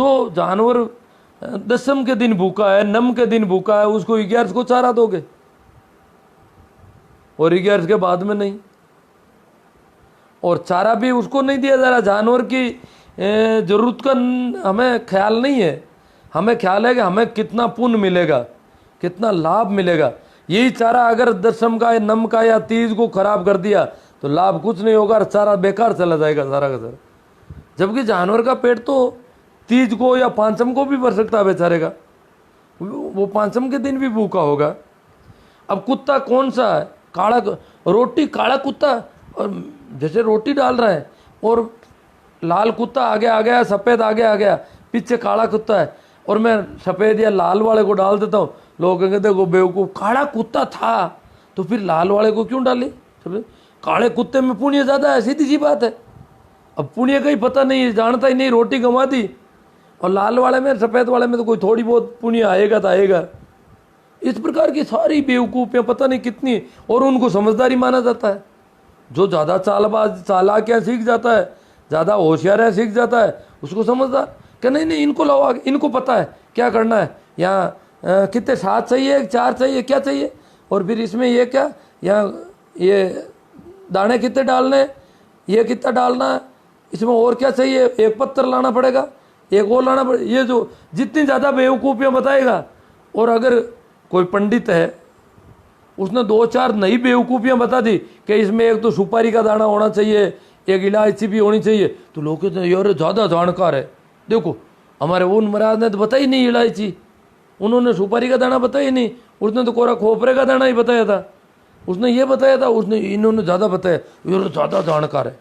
जो जानवर दशम के दिन भूखा है, नम के दिन भूखा है, उसको 11 को चारा दोगे और 11 के बाद में नहीं। और चारा भी उसको नहीं दिया जा रहा। जानवर की जरूरत का हमें ख्याल नहीं है। हमें ख्याल है कि हमें कितना पुण्य मिलेगा, कितना लाभ मिलेगा। यही चारा अगर दशम का या नम का या तीज को खराब कर दिया तो लाभ कुछ नहीं होगा और चारा बेकार चला जाएगा सारा का सारा। जबकि जानवर का पेट तो तीज को या पांचम को भी भर सकता है बेचारे का, वो पांचम के दिन भी भूखा होगा। अब कुत्ता कौन सा है? काला रोटी, काला कुत्ता, और जैसे रोटी डाल रहा है और लाल कुत्ता आगे आ गया, सफ़ेद आगे आ गया, पीछे काला कुत्ता है और मैं सफ़ेद या लाल वाले को डाल देता हूँ। लोग कहेंगे देखो बेवकूफ़, काला कुत्ता था तो फिर लाल वाले को क्यों डाली? काले कुत्ते में पुण्य ज़्यादा है, सीधी सी बात है। अब पुण्य का ही पता नहीं है, जानता ही नहीं, रोटी गंवा दी। और लाल वाले में, सफ़ेद वाले में तो कोई थोड़ी बहुत पुण्य आएगा तो आएगा। इस प्रकार की सारी बेवकूफ़ियाँ पता नहीं कितनी, और उनको समझदारी माना जाता है। जो ज़्यादा चालाक है सीख जाता है, ज़्यादा होशियार है सीख जाता है, उसको समझदार कि नहीं नहीं इनको लाओ आगे, इनको पता है क्या करना है। यहाँ कितने 7 चाहिए, 4 चाहिए, क्या चाहिए, और फिर इसमें ये क्या, यहाँ ये दाने कितने डालने, ये कितना डालना है, इसमें और क्या चाहिए, एक पत्थर लाना पड़ेगा, एक और लाना पड़ेगा। ये जो जितनी ज़्यादा बेवकूफ़ियाँ बताएगा। और अगर कोई पंडित है उसने 2-4 नई बेवकूफ़ियाँ बता दी कि इसमें एक तो सुपारी का दाना होना चाहिए, एक इलायची भी होनी चाहिए, तो लोग कहते हैं यार ज़्यादा जानकार है। देखो हमारे उन महाराज ने तो बताई नहीं इलायची, उन्होंने सुपारी का दाना बताया ही नहीं, उसने तो कोरा खोपरे का दाना ही बताया था, उसने ये बताया था, उसने इन्होंने ज़्यादा बताया, यार ज़्यादा जानकार है।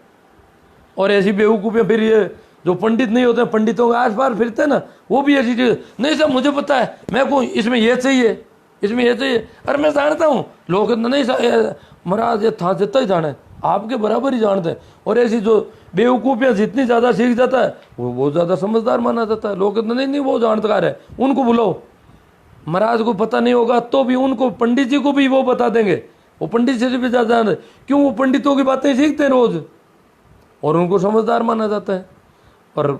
और ऐसी बेवकूफ़ियाँ फिर ये जो पंडित नहीं होते, पंडितों के आस पास फिरते हैं ना, वो भी ऐसी चीज़, नहीं साहब मुझे पता है, मैं को इसमें ये चाहिए, इसमें ये चाहिए, अरे मैं जानता हूँ। लोग कहते नहीं महाराज ये था जितना ही जाना है, आपके बराबर ही जानते हैं। और ऐसी जो बेवकूफ़ियाँ जितनी ज़्यादा सीख जाता है वो बहुत ज़्यादा समझदार माना जाता है। लोग कहते नहीं नहीं वो जानकार है, उनको बुलाओ। महाराज को पता नहीं होगा तो भी उनको, पंडित जी को भी वो बता देंगे, वो पंडित जी भी ज़्यादा जानते, क्यों वो पंडितों की बातें सीखते हैं रोज़ और उनको समझदार माना जाता है। और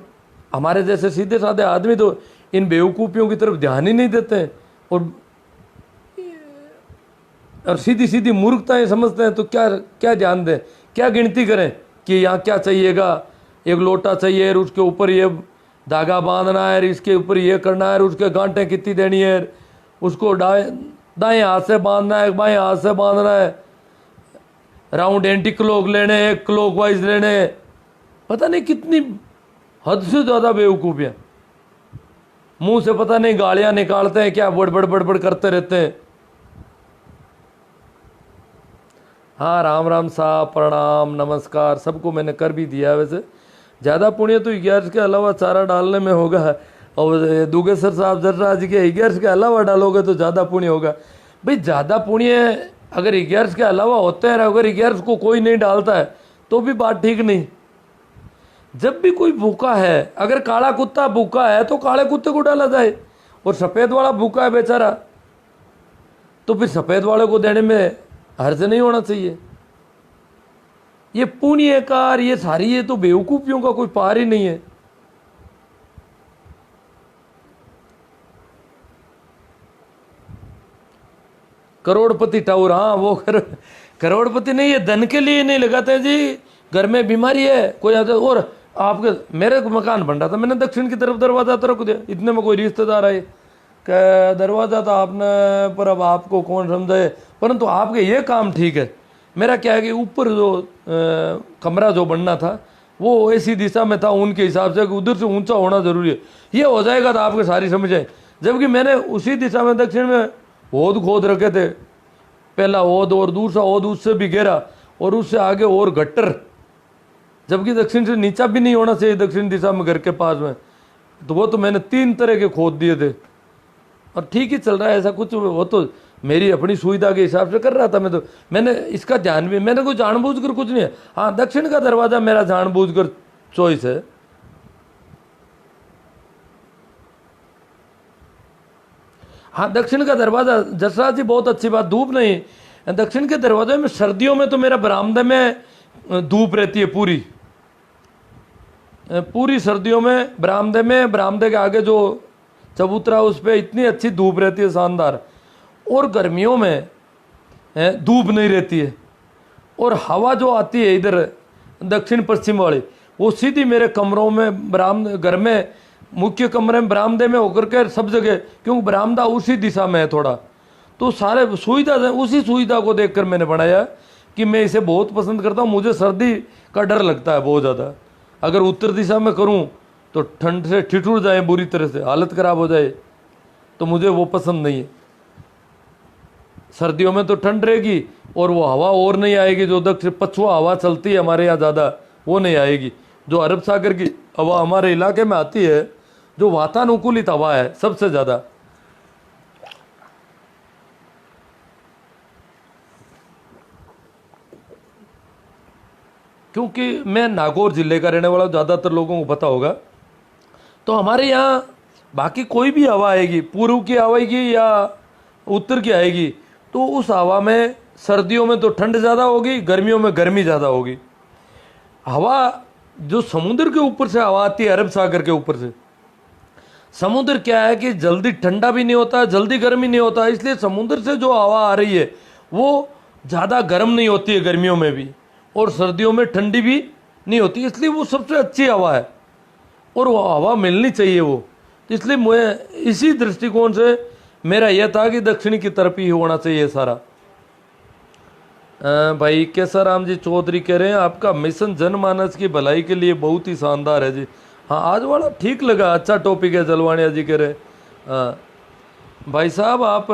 हमारे जैसे सीधे साधे आदमी तो इन बेवकूफ़ियों की तरफ ध्यान ही नहीं देते हैं और सीधी सीधी मूर्खताएं समझते हैं। तो क्या क्या ध्यान दें, क्या गिनती करें कि यहाँ क्या चाहिएगा, एक लोटा चाहिए, उसके ऊपर ये धागा बांधना है, इसके ऊपर ये करना है, उसके गांठें कितनी देनी है, उसको दाएं हाथ से बांधना है, बाएं हाथ से बांधना है, राउंड एंटी क्लॉक लेने, एक क्लॉक वाइज लेने, पता नहीं कितनी हद से ज़्यादा बेवकूफ़ियाँ। मुंह से पता नहीं गालियाँ निकालते हैं क्या, बड़बड़ बड़बड़ करते रहते हैं। हाँ राम राम साहब, प्रणाम, नमस्कार, सबको मैंने कर भी दिया। वैसे ज़्यादा पुण्य तो 11 के अलावा चारा डालने में होगा, और दुगेश्वर साहब जर्रा जी के 11 के अलावा डालोगे तो ज़्यादा पुण्य होगा। भाई ज़्यादा पुण्य अगर 11 के अलावा होते हैं, अगर 11 को कोई नहीं डालता है तो भी बात ठीक नहीं। जब भी कोई भूखा है, अगर काला कुत्ता भूखा है तो काले कुत्ते को डाला जाए, और सफ़ेद वाला भूखा है बेचारा तो फिर सफ़ेद वाले को देने में हर्ज नहीं होना चाहिए। ये पुण्यकार, ये सारी, ये तो बेवकूफ़ियों का कोई पार ही नहीं है। करोड़पति टाउर, हाँ वो करोड़पति नहीं है, धन के लिए नहीं लगाते जी। घर में बीमारी है कोई आता, और आपके मेरे को मकान बन रहा था, मैंने दक्षिण की तरफ दरवाजा रख दिया, इतने में कोई रिश्तेदार आए, क्या दरवाज़ा था आपने, पर अब आपको कौन समझाए, परंतु आपके ये काम ठीक है। मेरा क्या है कि ऊपर जो कमरा जो बनना था वो ऐसी दिशा में था उनके हिसाब से, उधर से ऊंचा होना ज़रूरी है, ये हो जाएगा तो आपके सारी समझ आए। जबकि मैंने उसी दिशा में दक्षिण में ओद खोद रखे थे, पहला ओद और दूसरा ओद उससे भी गहरा और उससे आगे और गट्टर, जबकि दक्षिण से नीचा भी नहीं होना चाहिए दक्षिण दिशा में घर के पास में। तो वो तो मैंने 3 तरह के खोद दिए थे और ठीक ही चल रहा है। ऐसा कुछ वो तो मेरी अपनी सुविधा के हिसाब से कर रहा था। मैंने इसका ध्यान भी, मैंने कोई जानबूझकर कुछ नहीं है। हाँ दक्षिण का दरवाज़ा मेरा जानबूझकर चॉइस है। हाँ दक्षिण का दरवाज़ा, जसराज जी बहुत अच्छी बात, धूप नहीं, दक्षिण के दरवाजे में सर्दियों में तो मेरा बरामदे में धूप रहती है पूरी, पूरी सर्दियों में बरामदे के आगे जो चबूतरा उस पर इतनी अच्छी धूप रहती है, शानदार। और गर्मियों में धूप नहीं रहती है, और हवा जो आती है इधर दक्षिण पश्चिम वाली, वो सीधी मेरे कमरों में, घर में, मुख्य कमरे में, बरामदे में होकर के सब जगह, क्योंकि बरामदा उसी दिशा में है थोड़ा, तो सारे सुविधा, उसी सुविधा को देखकर मैंने बनाया कि मैं इसे बहुत पसंद करता हूँ। मुझे सर्दी का डर लगता है बहुत ज़्यादा। अगर उत्तर दिशा में करूँ तो ठंड से ठिठुर जाए, बुरी तरह से हालत ख़राब हो जाए, तो मुझे वो पसंद नहीं है। सर्दियों में तो ठंड रहेगी और वो हवा और नहीं आएगी, जो दक्षिण पछुआ हवा चलती है हमारे यहाँ ज़्यादा, वो नहीं आएगी। जो अरब सागर की हवा हमारे इलाके में आती है, जो वातानुकूलित हवा है सबसे ज़्यादा। क्योंकि मैं नागौर जिले का रहने वाला, ज़्यादातर लोगों को पता होगा, तो हमारे यहाँ बाकी कोई भी हवा आएगी, पूर्व की आएगी या उत्तर की आएगी, तो उस हवा में सर्दियों में तो ठंड ज़्यादा होगी, गर्मियों में गर्मी ज़्यादा होगी। हवा जो समुद्र के ऊपर से हवा आती है, अरब सागर के ऊपर से, समुद्र क्या है कि जल्दी ठंडा भी नहीं होता, जल्दी गर्मी नहीं होता, इसलिए समुद्र से जो हवा आ रही है वो ज़्यादा गर्म नहीं होती है गर्मियों में भी, और सर्दियों में ठंडी भी नहीं होती, इसलिए वो सबसे अच्छी हवा है और वो हवा मिलनी चाहिए वो। तो इसलिए मैं इसी दृष्टिकोण से मेरा यह था कि दक्षिणी की तरफ ही होना चाहिए सारा। भाई कैसा राम जी चौधरी कह रहे हैं, आपका मिशन जनमानस की भलाई के लिए बहुत ही शानदार है जी। हाँ, आज वाला ठीक लगा, अच्छा टॉपिक है। जलवानिया जी कह रहे, हाँ भाई साहब आप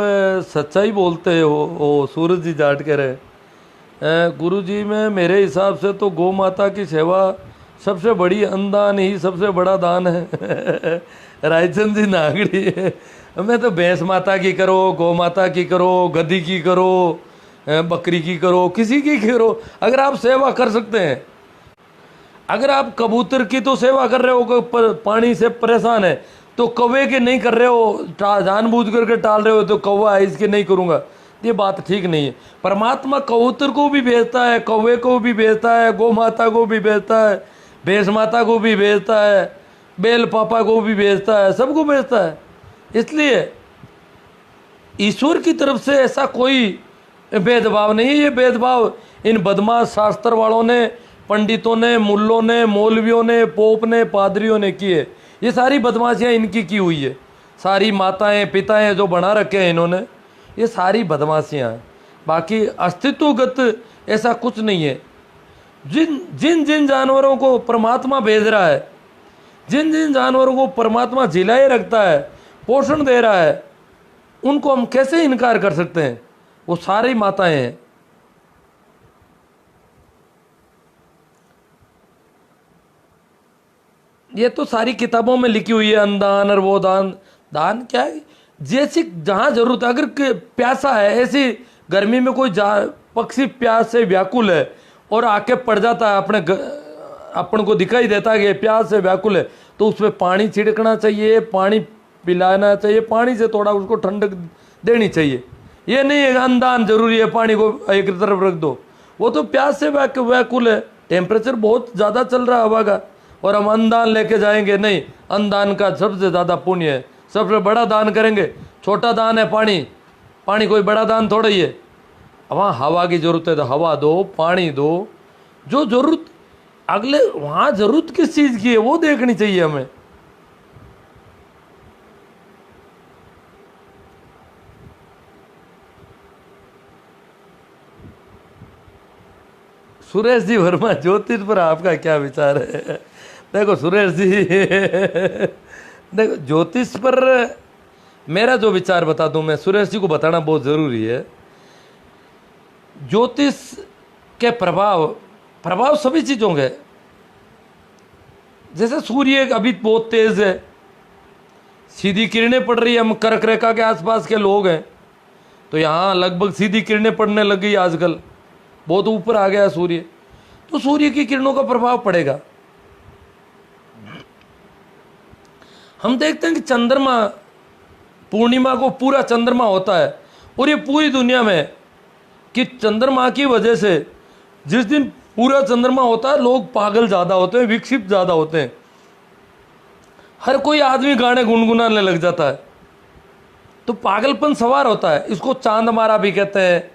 सच्चाई बोलते हो। सूरज जी जाट कह रहे, गुरु जी में मेरे हिसाब से तो गौ माता की सेवा सबसे बड़ी अन्नदान ही सबसे बड़ा दान है। रायचंद जी नागड़ी है, मैं तो भैंस माता की करो, गौ माता की करो, गधी की करो, बकरी की करो, किसी की करो, अगर आप सेवा कर सकते हैं। अगर आप कबूतर की तो सेवा कर रहे हो, पानी से परेशान है, तो कौवे के नहीं कर रहे हो, जानबूझ करके टाल रहे हो, तो कौवा है इसके नहीं करूँगा, ये बात ठीक नहीं है। परमात्मा कबूतर को भी भेजता है, कौवे को भी भेजता है, गौ माता को भी भेजता है, भैंस माता को भी भेजता है, बेल पापा को भी भेजता है, सबको भेजता है। इसलिए ईश्वर की तरफ से ऐसा कोई भेदभाव नहीं है। ये भेदभाव इन बदमाश शास्त्र वालों ने, पंडितों ने, मुल्लों ने, मौलवियों ने, पोप ने, पादरियों ने किए। ये सारी बदमाशियाँ इनकी की हुई है। सारी माताएं पिताएं जो बना रखे हैं इन्होंने, ये सारी बदमाशियाँ हैं। बाकी अस्तित्वगत ऐसा कुछ नहीं है। जिन जिन जानवरों को परमात्मा भेज रहा है, जिन जिन जानवरों को परमात्मा जिलाए रखता है, पोषण दे रहा है, उनको हम कैसे इनकार कर सकते हैं। वो सारी माताएं हैं। ये तो सारी किताबों में लिखी हुई है, अन्नदान और वो दान। दान क्या है, जैसी जहाँ जरूरत है। अगर प्यासा है, ऐसी गर्मी में कोई पक्षी प्यास से व्याकुल है और आके पड़ जाता है, अपन को दिखाई देता है कि प्यास से व्याकुल है, तो उसमें पानी छिड़कना चाहिए, पानी पिलाना चाहिए, पानी से थोड़ा उसको ठंडक देनी चाहिए। ये नहीं है अन्नदान जरूरी है, पानी को एक तरफ रख दो। वो तो प्यास से व्याकुल है, टेम्परेचर बहुत ज़्यादा चल रहा है हवा का, और हम अन्नदान लेके जाएंगे। नहीं, अन्नदान का सबसे ज़्यादा पुण्य है, सबसे बड़ा दान करेंगे। छोटा दान है पानी, पानी कोई बड़ा दान थोड़ा ही है। वहाँ हवा की ज़रूरत है तो हवा दो, पानी दो, जो ज़रूरत अगले वहाँ ज़रूरत किस चीज़ की है वो देखनी चाहिए हमें। सुरेश जी वर्मा, ज्योतिष पर आपका क्या विचार है? देखो सुरेश जी, देखो ज्योतिष पर मेरा जो विचार बता दूं मैं, सुरेश जी को बताना बहुत ज़रूरी है। ज्योतिष के प्रभाव सभी चीज़ों के, जैसे सूर्य अभी बहुत तेज है, सीधी किरणें पड़ रही है। हम कर्क रेखा के आसपास के लोग हैं तो यहाँ लगभग सीधी किरणें पड़ने लग गई आजकल, बहुत ऊपर आ गया सूर्य, तो सूर्य की किरणों का प्रभाव पड़ेगा। हम देखते हैं कि चंद्रमा, पूर्णिमा को पूरा चंद्रमा होता है, और ये पूरी दुनिया में कि चंद्रमा की वजह से जिस दिन पूरा चंद्रमा होता है लोग पागल ज़्यादा होते हैं, विक्षिप्त ज़्यादा होते हैं। हर कोई आदमी गाने गुनगुनाने लग जाता है, तो पागलपन सवार होता है। इसको चांद मारा भी कहते हैं।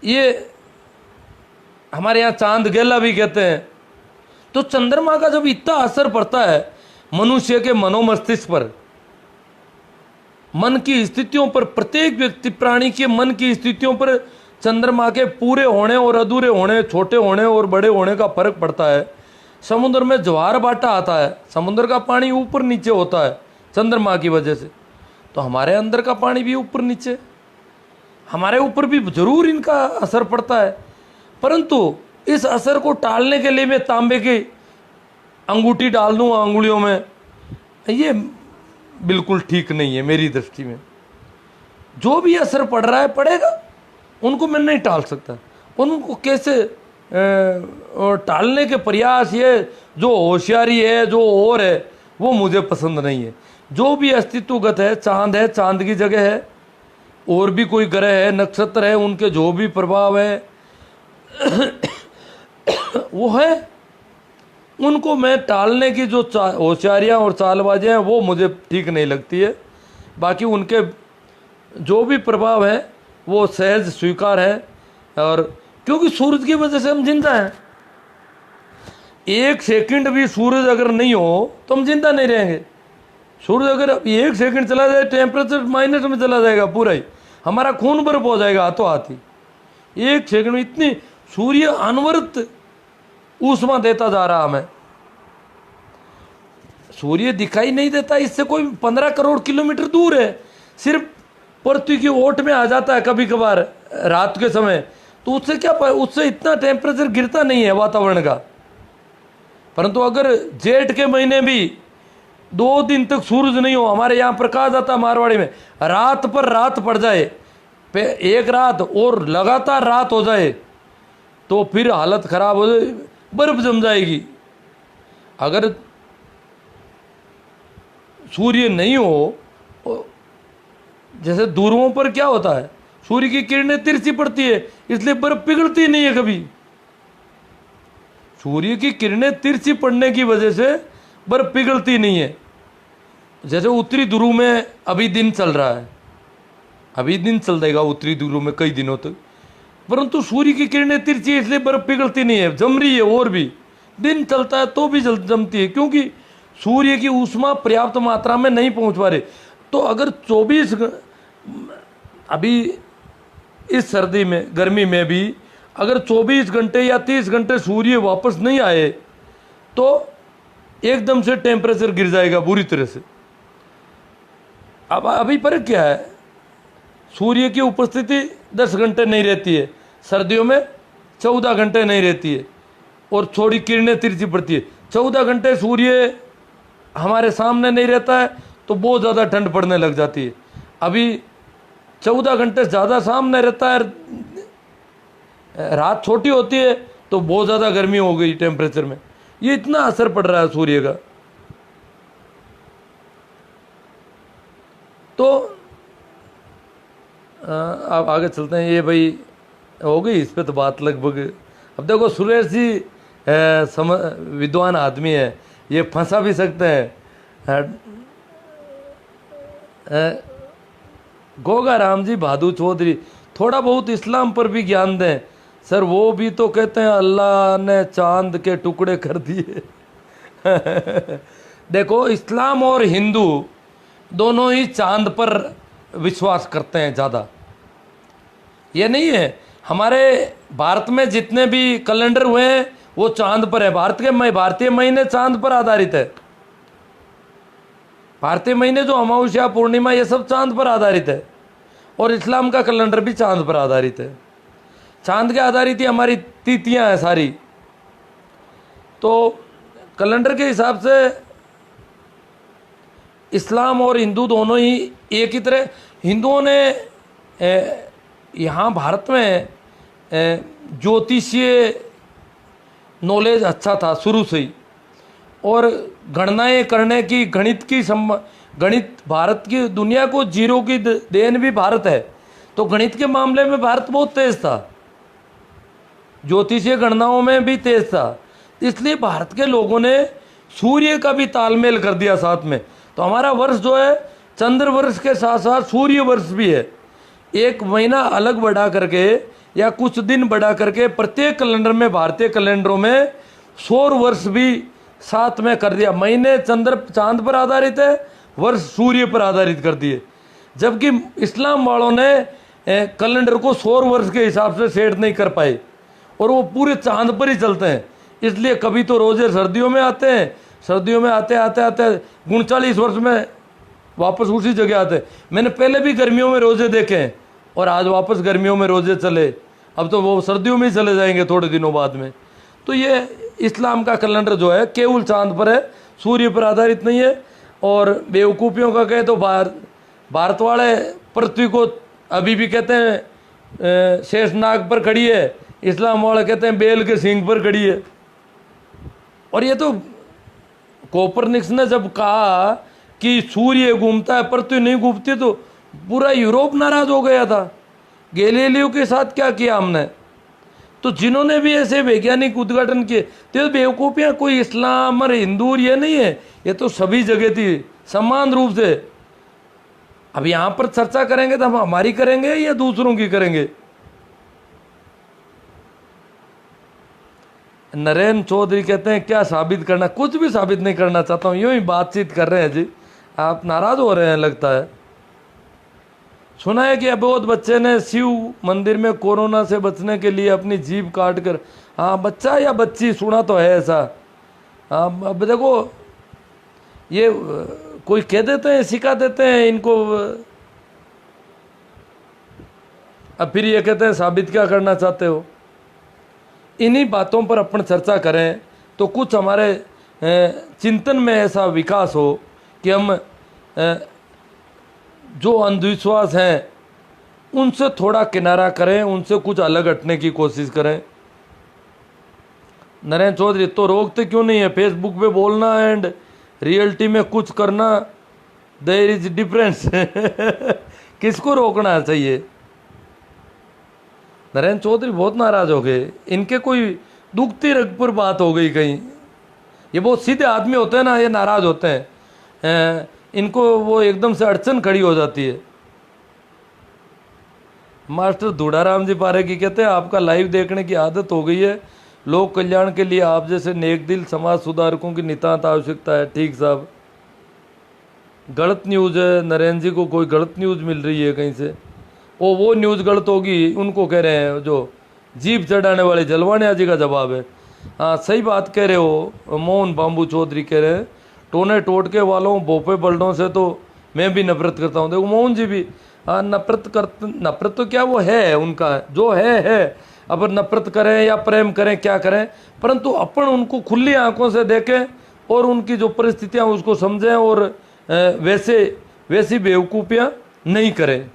ये हमारे यहाँ चांद गेला भी कहते हैं। तो चंद्रमा का जब इतना असर पड़ता है मनुष्य के मनोमस्तिष्क पर, मन की स्थितियों पर, प्रत्येक व्यक्ति प्राणी के मन की स्थितियों पर चंद्रमा के पूरे होने और अधूरे होने, छोटे होने और बड़े होने का फर्क पड़ता है। समुद्र में ज्वार भाटा आता है, समुद्र का पानी ऊपर नीचे होता है चंद्रमा की वजह से। तो हमारे अंदर का पानी भी ऊपर नीचे, हमारे ऊपर भी जरूर इनका असर पड़ता है। परंतु इस असर को टालने के लिए मैं तांबे की अंगूठी डाल दूँ अंगुलियों में, ये बिल्कुल ठीक नहीं है मेरी दृष्टि में। जो भी असर पड़ रहा है पड़ेगा, उनको मैं नहीं टाल सकता। उनको कैसे टालने के प्रयास, ये जो होशियारी है, जो और है, वो मुझे पसंद नहीं है। जो भी अस्तित्वगत है, चांद है, चांद की जगह है, और भी कोई ग्रह है, नक्षत्र है, उनके जो भी प्रभाव है वो है, उनको मैं टालने की जो होशियारियाँ और चालबाजियाँ हैं वो मुझे ठीक नहीं लगती है। बाकी उनके जो भी प्रभाव है वो सहज स्वीकार है। और क्योंकि सूरज की वजह से हम जिंदा हैं। एक सेकंड भी सूरज अगर नहीं हो तो हम जिंदा नहीं रहेंगे। सूरज अगर एक सेकंड चला जाए, टेम्परेचर माइनस में चला जाएगा पूरा ही, हमारा खून बर्फ हो जाएगा हाथों हाथ ही। एक सेकंड में इतनी सूर्य अनवरत ऊष्मा देता जा रहा हमें। सूर्य दिखाई नहीं देता, इससे कोई 15 करोड़ किलोमीटर दूर है, सिर्फ पृथ्वी की ओट में आ जाता है कभी कभार रात के समय। तो उससे क्या, उससे इतना टेम्परेचर गिरता नहीं है वातावरण का। परंतु अगर जेठ के महीने भी 2 दिन तक सूरज नहीं हो, हमारे यहाँ प्रकाश आता मारवाड़ी में, रात पर रात पड़ जाए, एक रात और लगातार रात हो जाए, तो फिर हालत खराब हो जाए, बर्फ जम जाएगी। अगर सूर्य नहीं हो, जैसे ध्रुवों पर क्या होता है, सूर्य की किरणें तिरछी पड़ती है, इसलिए बर्फ पिघलती नहीं है कभी। सूर्य की किरणें तिरछी पड़ने की वजह से बर्फ पिघलती नहीं है। जैसे उत्तरी ध्रुव में अभी दिन चल रहा है, अभी दिन चल जाएगा उत्तरी ध्रुव में कई दिनों तक, परंतु सूर्य की किरणें तिरछी है इसलिए बर्फ पिघलती नहीं है, जम रही है। और भी दिन चलता है तो भी जमती है, क्योंकि सूर्य की ऊष्मा पर्याप्त मात्रा में नहीं पहुंच पा रही। तो अगर 24 अभी इस सर्दी में, गर्मी में भी अगर 24 घंटे या 30 घंटे सूर्य वापस नहीं आए तो एकदम से टेम्परेचर गिर जाएगा बुरी तरह से। अब अभी फर्क क्या है, सूर्य की उपस्थिति 10 घंटे नहीं रहती है, सर्दियों में 14 घंटे नहीं रहती है, और थोड़ी किरणें तिरछी पड़ती है। 14 घंटे सूर्य हमारे सामने नहीं रहता है तो बहुत ज़्यादा ठंड पड़ने लग जाती है। अभी 14 घंटे ज़्यादा सामने रहता है, रात छोटी होती है तो बहुत ज़्यादा गर्मी हो गई टेम्परेचर में। ये इतना असर पड़ रहा है सूर्य का। तो अब आगे चलते हैं। ये भाई हो गई इस पे तो बात लगभग। अब देखो सुरेश जी विद्वान आदमी है, ये फंसा भी सकते हैं। गोगा राम जी भादू चौधरी थोड़ा बहुत इस्लाम पर भी ज्ञान दें सर, वो भी तो कहते हैं अल्लाह ने चांद के टुकड़े कर दिए। देखो इस्लाम और हिंदू दोनों ही चांद पर विश्वास करते हैं ज़्यादा। ये नहीं है, हमारे भारत में जितने भी कैलेंडर हुए हैं वो चांद पर है। भारतीय महीने चांद पर आधारित है। भारतीय महीने जो अमावस्या, पूर्णिमा, ये सब चांद पर आधारित है। और इस्लाम का कैलेंडर भी चांद पर आधारित है। चांद के आधारित ही हमारी तिथियां हैं सारी। तो कैलेंडर के हिसाब से इस्लाम और हिंदू दोनों ही एक ही तरह। हिंदुओं ने यहाँ भारत में ज्योतिषीय नॉलेज अच्छा था शुरू से ही, और गणनाएं करने की, गणित भारत की, दुनिया को जीरो की देन भी भारत है। तो गणित के मामले में भारत बहुत तेज था, ज्योतिषीय गणनाओं में भी तेज था। इसलिए भारत के लोगों ने सूर्य का भी तालमेल कर दिया साथ में। तो हमारा वर्ष जो है चंद्र वर्ष के साथ साथ सूर्य वर्ष भी है। एक महीना अलग बढ़ा करके या कुछ दिन बढ़ा करके प्रत्येक कैलेंडर में, भारतीय कैलेंडरों में सौर वर्ष भी साथ में कर दिया। महीने चंद्र चांद पर आधारित है, वर्ष सूर्य पर आधारित कर दिए। जबकि इस्लाम वालों ने कैलेंडर को सौर वर्ष के हिसाब से सेट नहीं कर पाए और वो पूरे चांद पर ही चलते हैं। इसलिए कभी तो रोजे सर्दियों में आते हैं, सर्दियों में आते आते आते 39 वर्ष में वापस उसी जगह आते हैं। मैंने पहले भी गर्मियों में रोजे देखे हैं और आज वापस गर्मियों में रोजे चले, अब तो वो सर्दियों में ही चले जाएंगे थोड़े दिनों बाद में। तो ये इस्लाम का कैलेंडर जो है केवल चांद पर है, सूर्य पर आधारित नहीं है। और बेवकूफ़ियों का कहे तो भारत वाले पृथ्वी को अभी भी कहते हैं शेषनाग पर खड़ी है, इस्लाम वाले कहते हैं बेल के सींग पर खड़ी है। और ये तो कोपरनिकस ने जब कहा कि सूर्य घूमता है पृथ्वी नहीं घूमती, तो पूरा यूरोप नाराज हो गया था। गैलीलियो के साथ क्या किया हमने? तो जिन्होंने भी ऐसे वैज्ञानिक उद्घाटन किए, तो बेवकूफ़ियाँ कोई इस्लाम और हिंदू ये नहीं है, ये तो सभी जगह थी समान रूप से। अब यहाँ पर चर्चा करेंगे तो हम हमारी करेंगे या दूसरों की करेंगे? नरेंद्र चौधरी कहते हैं क्या साबित करना? कुछ भी साबित नहीं करना चाहता हूँ, यूँ ही बातचीत कर रहे हैं जी। आप नाराज हो रहे हैं लगता है। सुना है कि अबोध बच्चे ने शिव मंदिर में कोरोना से बचने के लिए अपनी जीभ काट कर, हाँ बच्चा या बच्ची, सुना तो है ऐसा। अब देखो ये कोई कह देते हैं, सिखा देते हैं इनको, अब फिर ये कहते हैं साबित क्या करना चाहते हो। इन्हीं बातों पर अपन चर्चा करें तो कुछ हमारे चिंतन में ऐसा विकास हो कि हम जो अंधविश्वास हैं उनसे थोड़ा किनारा करें, उनसे कुछ अलग हटने की कोशिश करें। नरेंद्र चौधरी तो रोकते क्यों नहीं है? फेसबुक पे बोलना एंड रियलिटी में कुछ करना, देयर इज डिफरेंस। किसको रोकना चाहिए? नरेंद्र चौधरी बहुत नाराज हो गए, इनके कोई दुखती रग पर बात हो गई कहीं। ये बहुत सीधे आदमी होते हैं ना, ये नाराज होते हैं, इनको वो एकदम से अड़चन खड़ी हो जाती है। मास्टर धूड़ाराम जी पारे की कहते हैं आपका लाइव देखने की आदत हो गई है, लोक कल्याण के लिए आप जैसे नेक दिल समाज सुधारकों की नितांत आवश्यकता है। ठीक साहब, गलत न्यूज़ है, नरेंद्र जी को कोई गलत न्यूज़ मिल रही है कहीं से, वो न्यूज़ गलत होगी, उनको कह रहे हैं जो जीभ चढ़ाने वाले जलवानिया जी का जवाब है। हाँ सही बात कह रहे हो। मोहन बाबू चौधरी कह रहे हैं टोने टोटके वालों भोपे बल्डों से तो मैं भी नफरत करता हूँ। देखो मोहन जी भी हाँ नफरत तो क्या वो है उनका जो है। अब नफरत करें या प्रेम करें क्या करें, परंतु अपन उनको खुली आंखों से देखें और उनकी जो परिस्थितियाँ उसको समझें और वैसी बेवकूफ़ियाँ नहीं करें।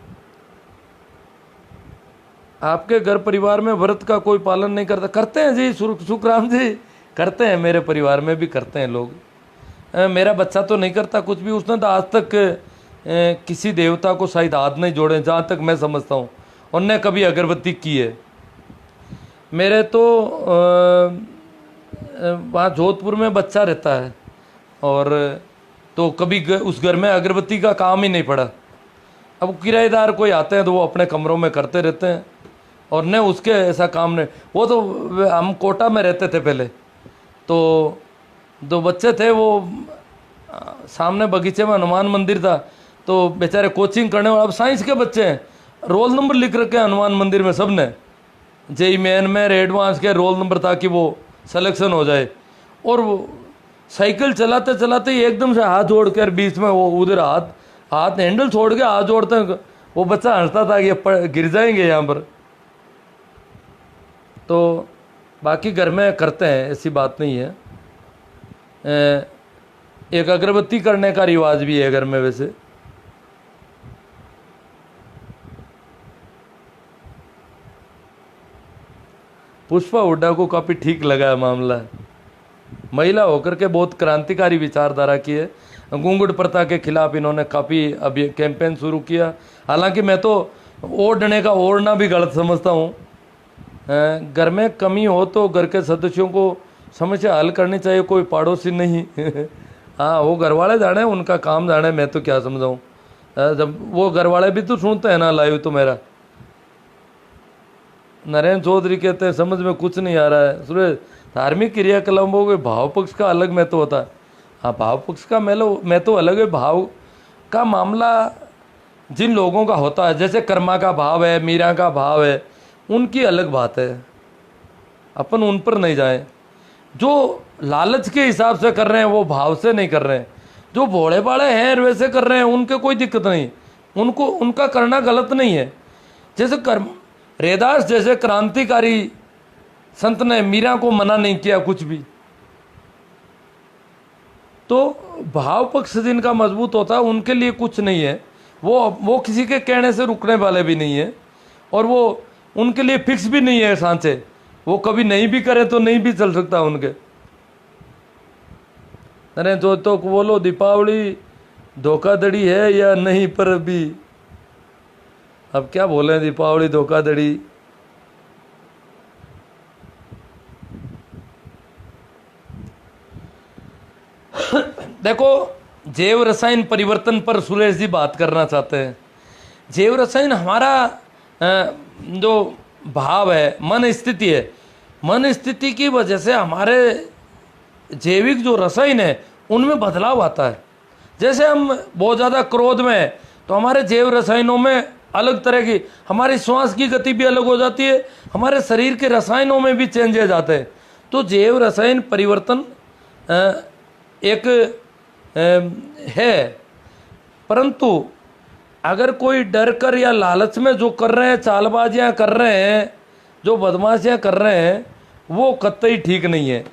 आपके घर परिवार में व्रत का कोई पालन नहीं करता? करते हैं जी, सुखराम जी करते हैं, मेरे परिवार में भी करते हैं लोग। मेरा बच्चा तो नहीं करता कुछ भी, उसने तो आज तक किसी देवता को शायद हाथ नहीं जोड़े जहाँ तक मैं समझता हूँ, उनने कभी अगरबत्ती की है। मेरे तो वहाँ जोधपुर में बच्चा रहता है और तो कभी उस घर में अगरबत्ती का काम ही नहीं पड़ा। अब किराएदार कोई आते हैं तो वो अपने कमरों में करते रहते हैं और न उसके ऐसा काम नहीं। वो तो हम कोटा में रहते थे पहले, तो दो बच्चे थे, वो सामने बगीचे में हनुमान मंदिर था, तो बेचारे कोचिंग करने वाले, अब साइंस के बच्चे हैं, रोल नंबर लिख रखे हैं हनुमान मंदिर में सब ने, जेई मेन में एडवांस के रोल नंबर ताकि वो सिलेक्शन हो जाए। और वो साइकिल चलाते चलाते ही एकदम से हाथ जोड़ कर बीच में वो उधर हाथ हैंडल छोड़ के हाथ जोड़ते हैं, वो बच्चा हंसता था कि ये गिर जाएंगे यहाँ पर। तो बाकी घर में करते हैं, ऐसी बात नहीं है। एक अगरबत्ती करने का रिवाज भी है घर में वैसे। पुष्पा हुड्डा को काफ़ी ठीक लगा है मामला, महिला होकर के बहुत क्रांतिकारी विचारधारा की है। घूंघट प्रथा के खिलाफ इन्होंने काफ़ी अभी कैंपेन शुरू किया। हालांकि मैं तो ओढ़ने का ओढ़ना भी गलत समझता हूँ। घर में कमी हो तो घर के सदस्यों को समस्या हल करनी चाहिए, कोई पड़ोसी नहीं। हाँ, वो घर वाले जाने, उनका काम जाने, मैं तो क्या समझाऊँ। जब वो घर वाले भी तो सुनते हैं ना लाइव तो मेरा। नरेंद्र चौधरी कहते हैं समझ में कुछ नहीं आ रहा है सुरेश, धार्मिक क्रियाकलापों के भाव पक्ष का अलग महत्व होता है। हाँ, भाव पक्ष का महत्व अलग है। भाव का मामला जिन लोगों का होता है, जैसे कर्मा का भाव है, मीरा का भाव है, उनकी अलग बात है, अपन उन पर नहीं जाएं। जो लालच के हिसाब से कर रहे हैं वो भाव से नहीं कर रहे हैं। जो भोले भाले हैं वैसे कर रहे हैं, उनके कोई दिक्कत नहीं, उनको उनका करना गलत नहीं है। जैसे कर्म रेदास जैसे क्रांतिकारी संत ने मीरा को मना नहीं किया कुछ भी। तो भाव पक्ष जिनका मजबूत होता है उनके लिए कुछ नहीं है, वो किसी के कहने से रुकने वाले भी नहीं है, और वो उनके लिए फिक्स भी नहीं है सांचे। वो कभी नहीं भी करे तो नहीं भी चल सकता उनके। अरे तो बोलो दीपावली धोखाधड़ी है या नहीं, पर अभी अब क्या बोले दीपावली धोखाधड़ी। देखो, जैव रसायन परिवर्तन पर सुरेश जी बात करना चाहते हैं। जैव रसायन हमारा जो भाव है, मन स्थिति है, मन स्थिति की वजह से हमारे जैविक जो रसायन है उनमें बदलाव आता है। जैसे हम बहुत ज़्यादा क्रोध में है तो हमारे जैव रसायनों में अलग तरह की, हमारी श्वास की गति भी अलग हो जाती है, हमारे शरीर के रसायनों में भी चेंजेस आते हैं। तो जैव रसायन परिवर्तन एक है, परंतु अगर कोई डर कर या लालच में जो कर रहे हैं, चालबाजियां कर रहे हैं, जो बदमाशियां कर रहे हैं, वो कतई ठीक नहीं है।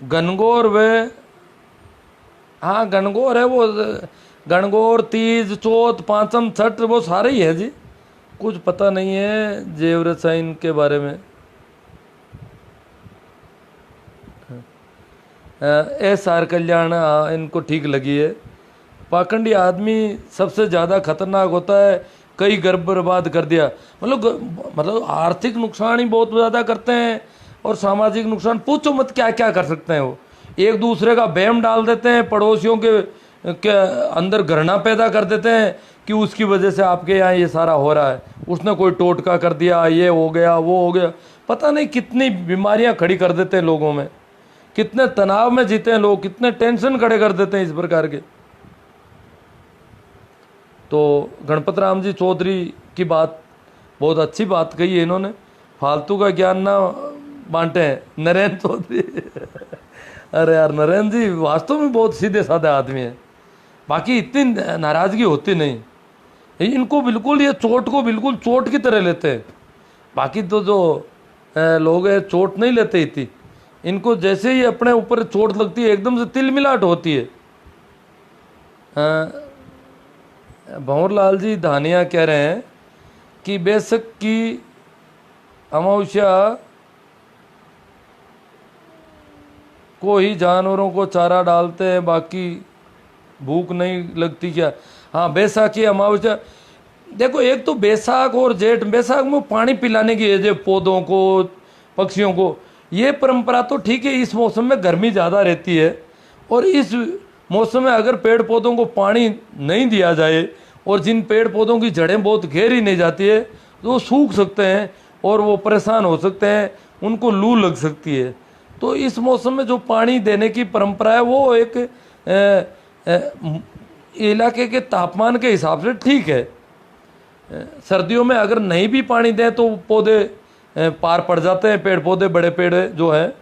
गणगौर वे, हाँ गणगौर है वो, गणगौर, तीज, चौथ, पांचम, छठ, वो सारे ही है जी। कुछ पता नहीं है जैव रसायन के बारे में। एस आर कल्याण, हाँ इनको ठीक लगी है। पाखंडी आदमी सबसे ज़्यादा खतरनाक होता है, कई घर बर्बाद कर दिया। मतलब आर्थिक नुकसान ही बहुत ज़्यादा करते हैं, और सामाजिक नुकसान पूछो मत क्या क्या कर सकते हैं। वो एक दूसरे का बैम डाल देते हैं, पड़ोसियों के अंदर घृणा पैदा कर देते हैं कि उसकी वजह से आपके यहाँ ये सारा हो रहा है, उसने कोई टोटका कर दिया, ये हो गया, वो हो गया, पता नहीं कितनी बीमारियां खड़ी कर देते हैं लोगों में, कितने तनाव में जीते हैं लोग, कितने टेंशन खड़े कर देते हैं इस प्रकार के। तो गणपत राम जी चौधरी की बात बहुत अच्छी बात कही है इन्होंने, फालतू का ज्ञान ना बांटे हैं। नरेंद्र चौधरी अरे यार नरेंद्र जी वास्तव में बहुत सीधे साधे आदमी हैं, बाकी इतनी नाराज़गी होती नहीं। इनको बिल्कुल ये चोट को बिल्कुल चोट की तरह लेते हैं। बाकी तो जो लोग हैं चोट नहीं लेते इतनी, इनको जैसे ही अपने ऊपर चोट लगती है एकदम से तिलमिलाट होती है। भंवरलाल जी धानिया कह रहे हैं कि बेशक की अमावस्या को ही जानवरों को चारा डालते हैं, बाकी भूख नहीं लगती क्या। हाँ, बैसाखी अमावस्या, देखो एक तो बैसाख और जेठ, बैसाख में पानी पिलाने की है जो पौधों को, पक्षियों को, ये परंपरा तो ठीक है। इस मौसम में गर्मी ज़्यादा रहती है, और इस मौसम में अगर पेड़ पौधों को पानी नहीं दिया जाए, और जिन पेड़ पौधों की जड़ें बहुत गहरी नहीं जाती है, तो वो सूख सकते हैं और वो परेशान हो सकते हैं, उनको लू लग सकती है। तो इस मौसम में जो पानी देने की परंपरा है वो एक इलाके के तापमान के हिसाब से ठीक है। सर्दियों में अगर नहीं भी पानी दें तो पौधे पार पड़ जाते हैं, पेड़ पौधे, बड़े पेड़ जो है।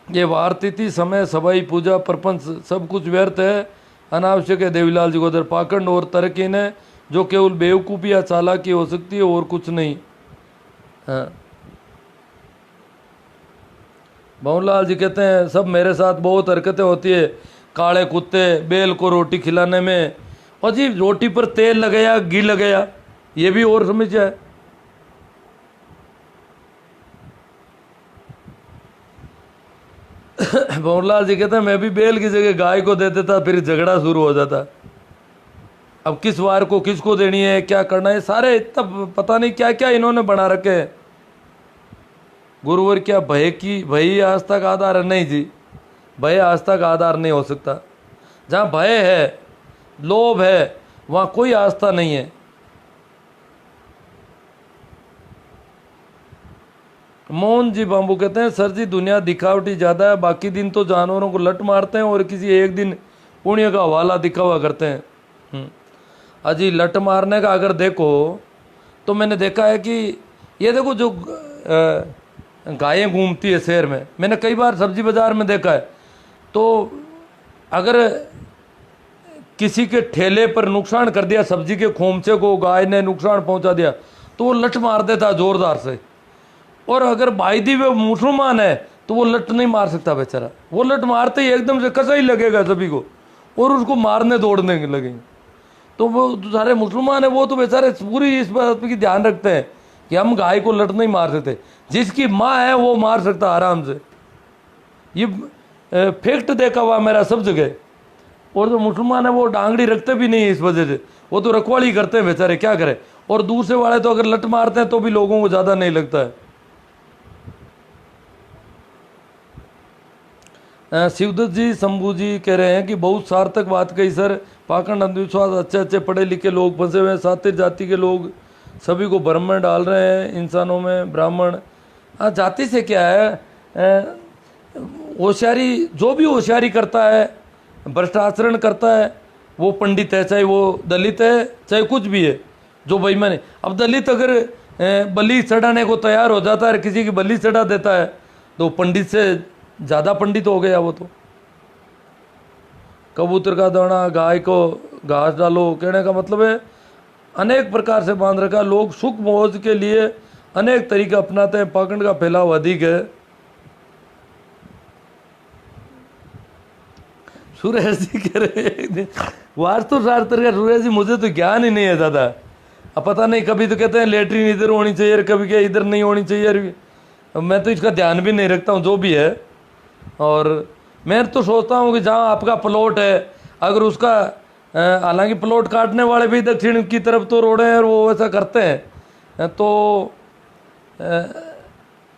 ये वार तिथि समय सबाई पूजा प्रपंच सब कुछ व्यर्थ है, अनावश्यक है। देवीलाल जी गोदर, पाखंड और तरकीन है जो केवल बेवकूफ़ी या चालाकी हो सकती है और कुछ नहीं। हाँ, भंवरलाल जी कहते हैं सब मेरे साथ बहुत हरकतें होती है, काले कुत्ते बैल को रोटी खिलाने में, और जी रोटी पर तेल लगाया, घी लगाया, ये भी और समस्या है। भंवरलाल जी कहते हैं मैं भी बैल की जगह गाय को दे देता, फिर झगड़ा शुरू हो जाता। अब किस वार को किसको देनी है, क्या करना है, सारे इतना पता नहीं क्या क्या इन्होंने बना रखे हैं। गुरुवर क्या भय आस्था का आधार है? नहीं जी, भय आस्था का आधार नहीं हो सकता। जहाँ भय है, लोभ है, वहाँ कोई आस्था नहीं है। मोहन जी बाबू कहते हैं सर जी दुनिया दिखावटी ज़्यादा है, बाकी दिन तो जानवरों को लट मारते हैं और किसी एक दिन पुण्य का हवाला दिखावा करते हैं। अजी लट मारने का अगर देखो तो मैंने देखा है कि ये देखो जो गायें घूमती है शहर में, मैंने कई बार सब्जी बाज़ार में देखा है, तो अगर किसी के ठेले पर नुकसान कर दिया, सब्जी के खोमचे को गाय ने नुकसान पहुंचा दिया, तो वो लट मार देता जोरदार से। और अगर भाईदी वो मुसलमान है तो वो लट नहीं मार सकता बेचारा, वो लट मारते ही एकदम से कसा ही लगेगा सभी को और उसको मारने दौड़ने लगेंगे। तो वो सारे मुसलमान है, वो तो बेचारे पूरी इस बात की ध्यान रखते हैं कि हम गाय को लट नहीं मार सकते, जिसकी माँ है वो मार सकता आराम से। ये फैक्ट देखा हुआ मेरा सब जगह। और जो मुसलमान है वो डांगड़ी रखते भी नहीं है इस वजह से, वो तो रखवाली करते हैं बेचारे, क्या करें। और दूसरे वाले तो अगर लट मारते हैं तो भी लोगों को ज़्यादा नहीं लगता है। शिवदत्त जी शंभू जी कह रहे हैं कि बहुत सार्थक बात कही सर, पाखंड अंधविश्वास, अच्छे अच्छे पढ़े लिखे लोग फंसे हुए हैं, सातिर जाति के लोग सभी को भ्रम में डाल रहे हैं, इंसानों में ब्राह्मण। हाँ, जाति से क्या है, होशियारी जो भी होशियारी करता है, भ्रष्टाचरण करता है, वो पंडित है, चाहे वो दलित है, चाहे कुछ भी है जो बेईमान है। अब दलित अगर बलि चढ़ाने को तैयार हो जाता है, किसी की बलि चढ़ा देता है, तो पंडित से ज़्यादा पंडित हो गया वो तो। कबूतर का दाना, गाय को घास डालो, कहने का मतलब है अनेक प्रकार से बांध रखा। लोग सुख मौज के लिए अनेक तरीके अपनाते हैं, पाखंड का फैलाव अधिक है। सुरेश जी कह रहे वास्तु शास्त्र का, सुरेश जी मुझे तो ज्ञान ही नहीं है ज़्यादा। अब पता नहीं, कभी तो कहते हैं लेटरिन इधर होनी चाहिए, कभी क्या इधर नहीं होनी चाहिए, मैं तो इसका ध्यान भी नहीं रखता हूँ जो भी है। और मैं तो सोचता हूँ कि जहाँ आपका प्लॉट है, अगर उसका हालांकि प्लॉट काटने वाले भी दक्षिण की तरफ तो रोड है और वो ऐसा करते हैं, तो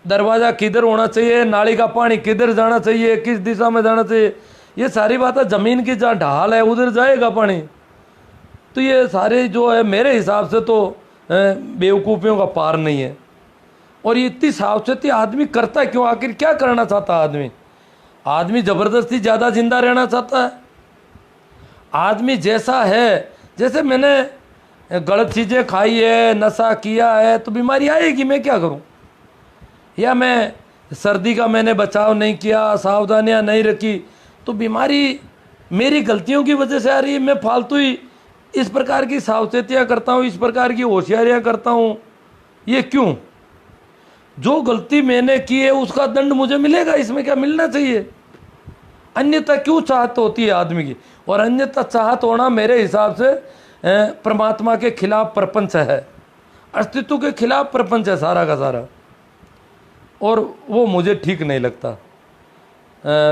दरवाज़ा किधर होना चाहिए, नाली का पानी किधर जाना चाहिए, किस दिशा में जाना चाहिए, ये सारी बातें ज़मीन की जहाँ ढाल है उधर जाएगा पानी। तो ये सारे जो है मेरे हिसाब से तो बेवकूफ़ियों का पार नहीं है। और ये इतनी सावचेती आदमी करता क्यों? आखिर क्या करना चाहता आदमी? आदमी ज़बरदस्ती ज़्यादा जिंदा रहना चाहता है। आदमी जैसा है, जैसे मैंने गलत चीज़ें खाई है, नशा किया है, तो बीमारी आएगी, मैं क्या करूं? या मैं सर्दी का मैंने बचाव नहीं किया, सावधानियां नहीं रखी, तो बीमारी मेरी गलतियों की वजह से आ रही है। मैं फालतू ही इस प्रकार की सावचेतियाँ करता हूँ, इस प्रकार की होशियारियाँ करता हूँ, ये क्यों? जो गलती मैंने की है उसका दंड मुझे मिलेगा, इसमें क्या मिलना चाहिए? अन्यथा क्यों चाहत होती है आदमी की? और अन्यथा चाहत होना मेरे हिसाब से परमात्मा के खिलाफ प्रपंच है, अस्तित्व के खिलाफ प्रपंच है सारा का सारा, और वो मुझे ठीक नहीं लगता।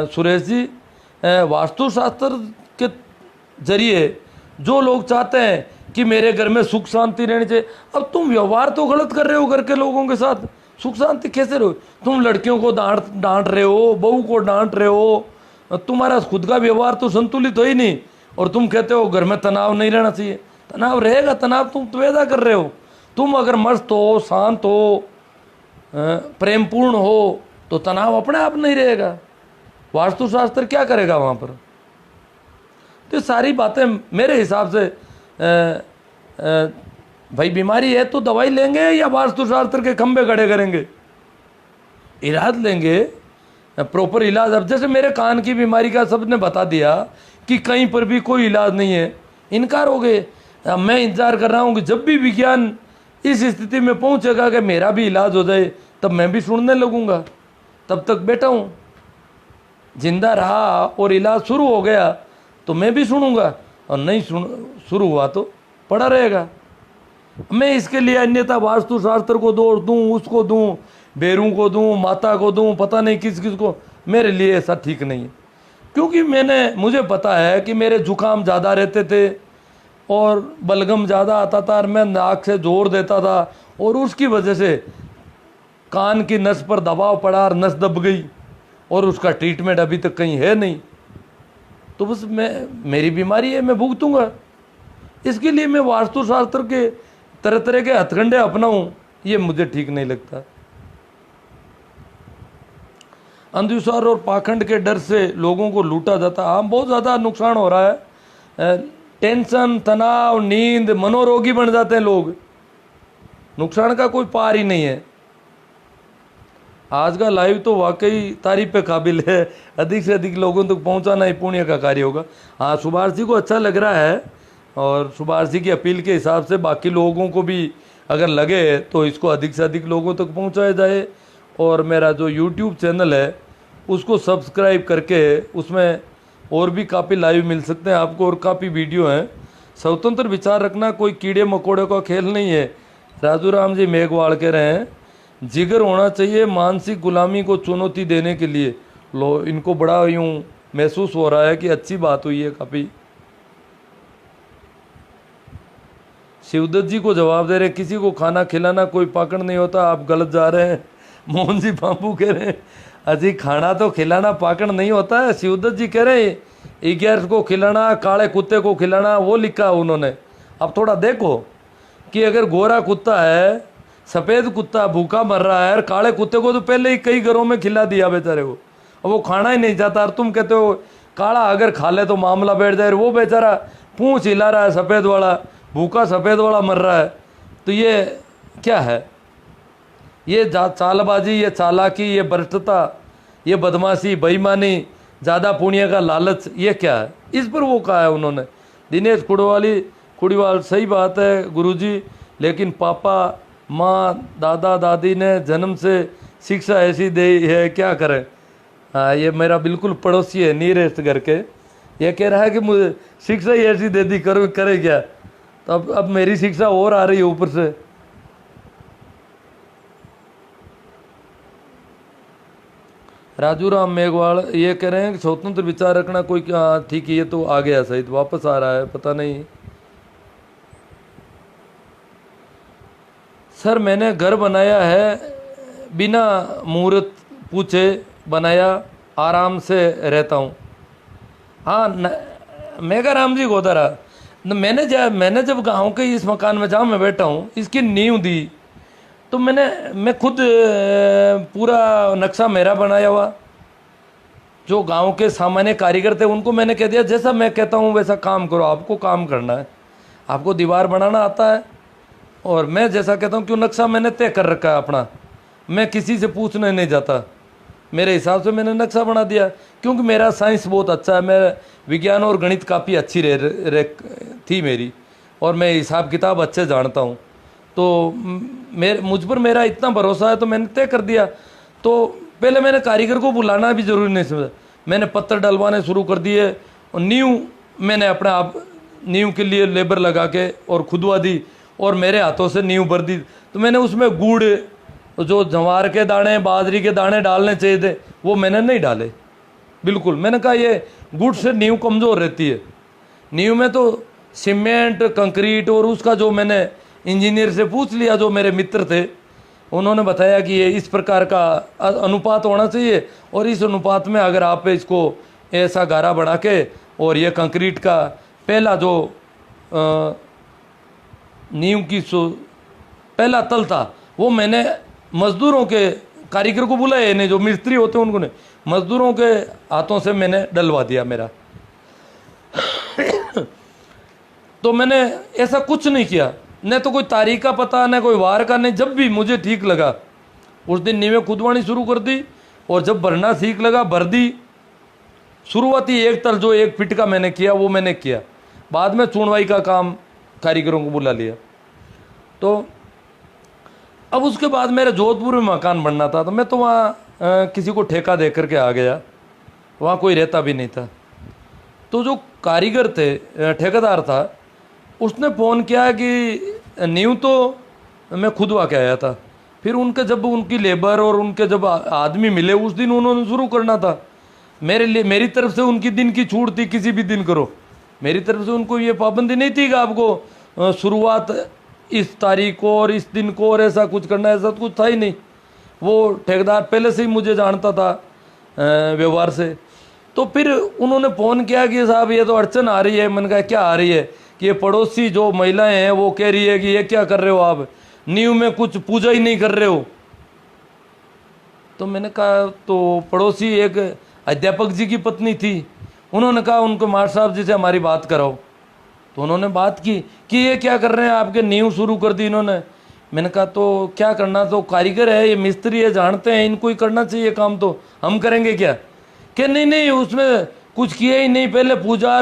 सुरेश जी, वास्तुशास्त्र के जरिए जो लोग चाहते हैं कि मेरे घर में सुख शांति रहनी चाहिए, अब तुम व्यवहार तो गलत कर रहे हो घर के लोगों के साथ, सुख शांति कैसे रहो? तुम लड़कियों को डांट रहे हो, बहू को डांट रहे हो, तुम्हारा खुद का व्यवहार तो संतुलित हो ही नहीं, और तुम कहते हो घर में तनाव नहीं रहना चाहिए। तनाव रहेगा, तनाव तुम पैदा कर रहे हो। तुम अगर मस्त हो, शांत हो, प्रेमपूर्ण हो, तो तनाव अपने आप नहीं रहेगा। वास्तुशास्त्र क्या करेगा वहाँ पर? तो सारी बातें मेरे हिसाब से भाई बीमारी है तो दवाई लेंगे या वास्तुशास्त्र के खंभे खड़े करेंगे? इलाज लेंगे, प्रॉपर इलाज। अब जैसे मेरे कान की बीमारी का सबने बता दिया कि कहीं पर भी कोई इलाज नहीं है, इनकार हो गए। अब मैं इंतजार कर रहा हूँ कि जब भी विज्ञान इस स्थिति में पहुँचेगा कि मेरा भी इलाज हो जाए, तब मैं भी सुनने लगूंगा। तब तक बैठा हूँ, जिंदा रहा और इलाज शुरू हो गया तो मैं भी सुनूंगा, और नहीं शुरू हुआ तो पड़ा रहेगा। मैं इसके लिए अन्यथा वास्तुशास्त्र को दोष दूं, उसको दूं, बेरू को दूं, माता को दूं, पता नहीं किस किस को, मेरे लिए ऐसा ठीक नहीं है, क्योंकि मुझे पता है कि मेरे जुकाम ज़्यादा रहते थे और बलगम ज़्यादा आता था और मैं नाक से जोर देता था और उसकी वजह से कान की नस पर दबाव पड़ा और नस दब गई और उसका ट्रीटमेंट अभी तक कहीं है नहीं। तो बस मेरी बीमारी है, मैं भुगतूंगा। इसके लिए मैं वास्तुशास्त्र के तरह तरह के हथकंडे अपनाऊं, ये मुझे ठीक नहीं लगता। अंधविश्वास और पाखंड के डर से लोगों को लूटा जाता। हाँ, बहुत ज़्यादा नुकसान हो रहा है। टेंशन, तनाव, नींद, मनोरोगी बन जाते हैं लोग। नुकसान का कोई पार ही नहीं है। आज का लाइव तो वाकई तारीफ पे काबिल है। अधिक से अधिक लोगों तक पहुंचाना ही पुण्य का कार्य होगा। हाँ, सुभाष जी को अच्छा लग रहा है और सुभाष जी की अपील के हिसाब से बाकी लोगों को भी अगर लगे तो इसको अधिक से अधिक लोगों तक पहुंचाया जाए। और मेरा जो यूट्यूब चैनल है उसको सब्सक्राइब करके उसमें और भी काफ़ी लाइव मिल सकते हैं आपको और काफ़ी वीडियो हैं। स्वतंत्र विचार रखना कोई कीड़े मकोड़े का खेल नहीं है। राजू राम जी मेघवाल कह रहे हैं, जिगर होना चाहिए मानसिक गुलामी को चुनौती देने के लिए। लो, इनको बड़ा यूँ महसूस हो रहा है कि अच्छी बात हुई है काफ़ी। शिवदत्त जी को जवाब दे रहे, किसी को खाना खिलाना कोई पाकड़ नहीं होता, आप गलत जा रहे हैं। मोहन जी बाबू कह रहे हैं, अजी खाना तो खिलाना पाकड़ नहीं होता है। शिवदत्त जी कह रहे हैं 11 को खिलाना, काले कुत्ते को खिलाना, वो लिखा उन्होंने। अब थोड़ा देखो कि अगर गोरा कुत्ता है, सफ़ेद कुत्ता भूखा मर रहा है और काले कुत्ते को तो पहले ही कई घरों में खिला दिया बेचारे को, अब वो खाना ही नहीं चाहता। और तुम कहते हो काला अगर खा ले तो मामला बैठ जाए। वो बेचारा पूंछ हिला रहा है, सफ़ेद वाला भूखा सफ़ेद वाला मर रहा है। तो ये क्या है? ये चालबाजी, ये चालाकी, ये भ्रष्टता, ये बदमाशी, बेईमानी, ज़्यादा पुण्य का लालच, ये क्या है? इस पर वो कहा है उन्होंने। दिनेश कुड़ीवाल, सही बात है गुरुजी, लेकिन पापा माँ दादा दादी ने जन्म से शिक्षा ऐसी दी है, क्या करें। हाँ, ये मेरा बिल्कुल पड़ोसी है नीरेस्ट करके, ये कह रहा है कि मुझे शिक्षा ही ऐसी दे दी, करे क्या। तो अब मेरी शिक्षा और आ रही है ऊपर से। राजू राम मेघवाल ये कह रहे हैं कि स्वतंत्र विचार रखना कोई ठीक है, ये तो आ गया सही, वापस आ रहा है, पता नहीं। सर मैंने घर बनाया है, बिना मुहूर्त पूछे बनाया, आराम से रहता हूँ। हाँ, मेघा राम जी गोदारा, मैंने जब गांव के इस मकान में जहाँ मैं बैठा हूँ इसकी नींव दी, तो मैं खुद पूरा नक्शा मेरा बनाया हुआ। जो गांव के सामान्य कारीगर थे उनको मैंने कह दिया जैसा मैं कहता हूँ वैसा काम करो, आपको काम करना है, आपको दीवार बनाना आता है और मैं जैसा कहता हूँ, क्यों नक्शा मैंने तय कर रखा है अपना, मैं किसी से पूछने नहीं जाता, मेरे हिसाब से मैंने नक्शा बना दिया। क्योंकि मेरा साइंस बहुत अच्छा है, मैं विज्ञान और गणित काफ़ी अच्छी थी मेरी, और मैं हिसाब किताब अच्छे जानता हूँ। तो मुझ पर मेरा इतना भरोसा है तो मैंने तय कर दिया। तो पहले मैंने कारीगर को बुलाना भी ज़रूरी नहीं समझा, मैंने पत्थर डलवाने शुरू कर दिए और नींव मैंने अपने आप नींव के लिए लेबर लगा के और खुदवा दी और मेरे हाथों से नींव भर दी। तो मैंने उसमें गुड़, जो जवार के दाने, बाजरी के दाने डालने चाहिए थे वो मैंने नहीं डाले बिल्कुल। मैंने कहा ये गुड़ से नींव कमज़ोर रहती है। नींव में तो सीमेंट, कंक्रीट, और उसका जो मैंने इंजीनियर से पूछ लिया, जो मेरे मित्र थे, उन्होंने बताया कि ये इस प्रकार का अनुपात होना चाहिए और इस अनुपात में अगर आप इसको ऐसा गारा बना के, और ये कंक्रीट का पहला जो नींव की पहला तल था वो मैंने मजदूरों के, कारीगर को बुलाया नहीं, जो मिस्त्री होते हैं उनको नहीं, मजदूरों के हाथों से मैंने डलवा दिया मेरा। तो मैंने ऐसा कुछ नहीं किया, न तो कोई तारीख का पता, न कोई वार का, नहीं, जब भी मुझे ठीक लगा उस दिन नींवें खुदवानी शुरू कर दी और जब भरना सीख लगा भर दी। शुरुआती एक तल जो 1 फीट का मैंने किया वो मैंने किया, बाद में चुनवाई का काम कारीगरों को बुला लिया। तो अब उसके बाद मेरे जोधपुर में मकान बनना था, तो मैं तो वहाँ किसी को ठेका दे करके आ गया, वहाँ कोई रहता भी नहीं था। तो जो कारीगर थे, ठेकेदार था, उसने फ़ोन किया कि नींव तो मैं खुदवा के आया था, फिर उनके जब उनकी लेबर और उनके जब आदमी मिले उस दिन उन्होंने शुरू करना था। मेरे लिए मेरी तरफ से उनकी दिन की छूट थी, किसी भी दिन करो। मेरी तरफ से उनको ये पाबंदी नहीं थी कि आपको शुरुआत इस तारीख को और इस दिन को और ऐसा कुछ करना, ऐसा कुछ था ही नहीं। वो ठेकेदार पहले से ही मुझे जानता था व्यवहार से। तो फिर उन्होंने फ़ोन किया कि साहब ये तो अड़चन आ रही है। मैंने कहा क्या आ रही है? कि ये पड़ोसी जो महिलाएं हैं वो कह रही है कि ये क्या कर रहे हो आप, नींव में कुछ पूजा ही नहीं कर रहे हो। तो मैंने कहा तो पड़ोसी एक अध्यापक जी की पत्नी थी, उन्होंने कहा उनको मास्टर साहब जी से हमारी बात कराओ। तो उन्होंने बात की कि ये क्या कर रहे हैं, आपके नींव शुरू कर दी इन्होंने। मैंने कहा तो क्या करना, तो कारीगर है, ये मिस्त्री है, जानते हैं, इनको ही करना चाहिए काम, तो हम करेंगे क्या? कि नहीं नहीं उसमें कुछ किया ही नहीं, पहले पूजा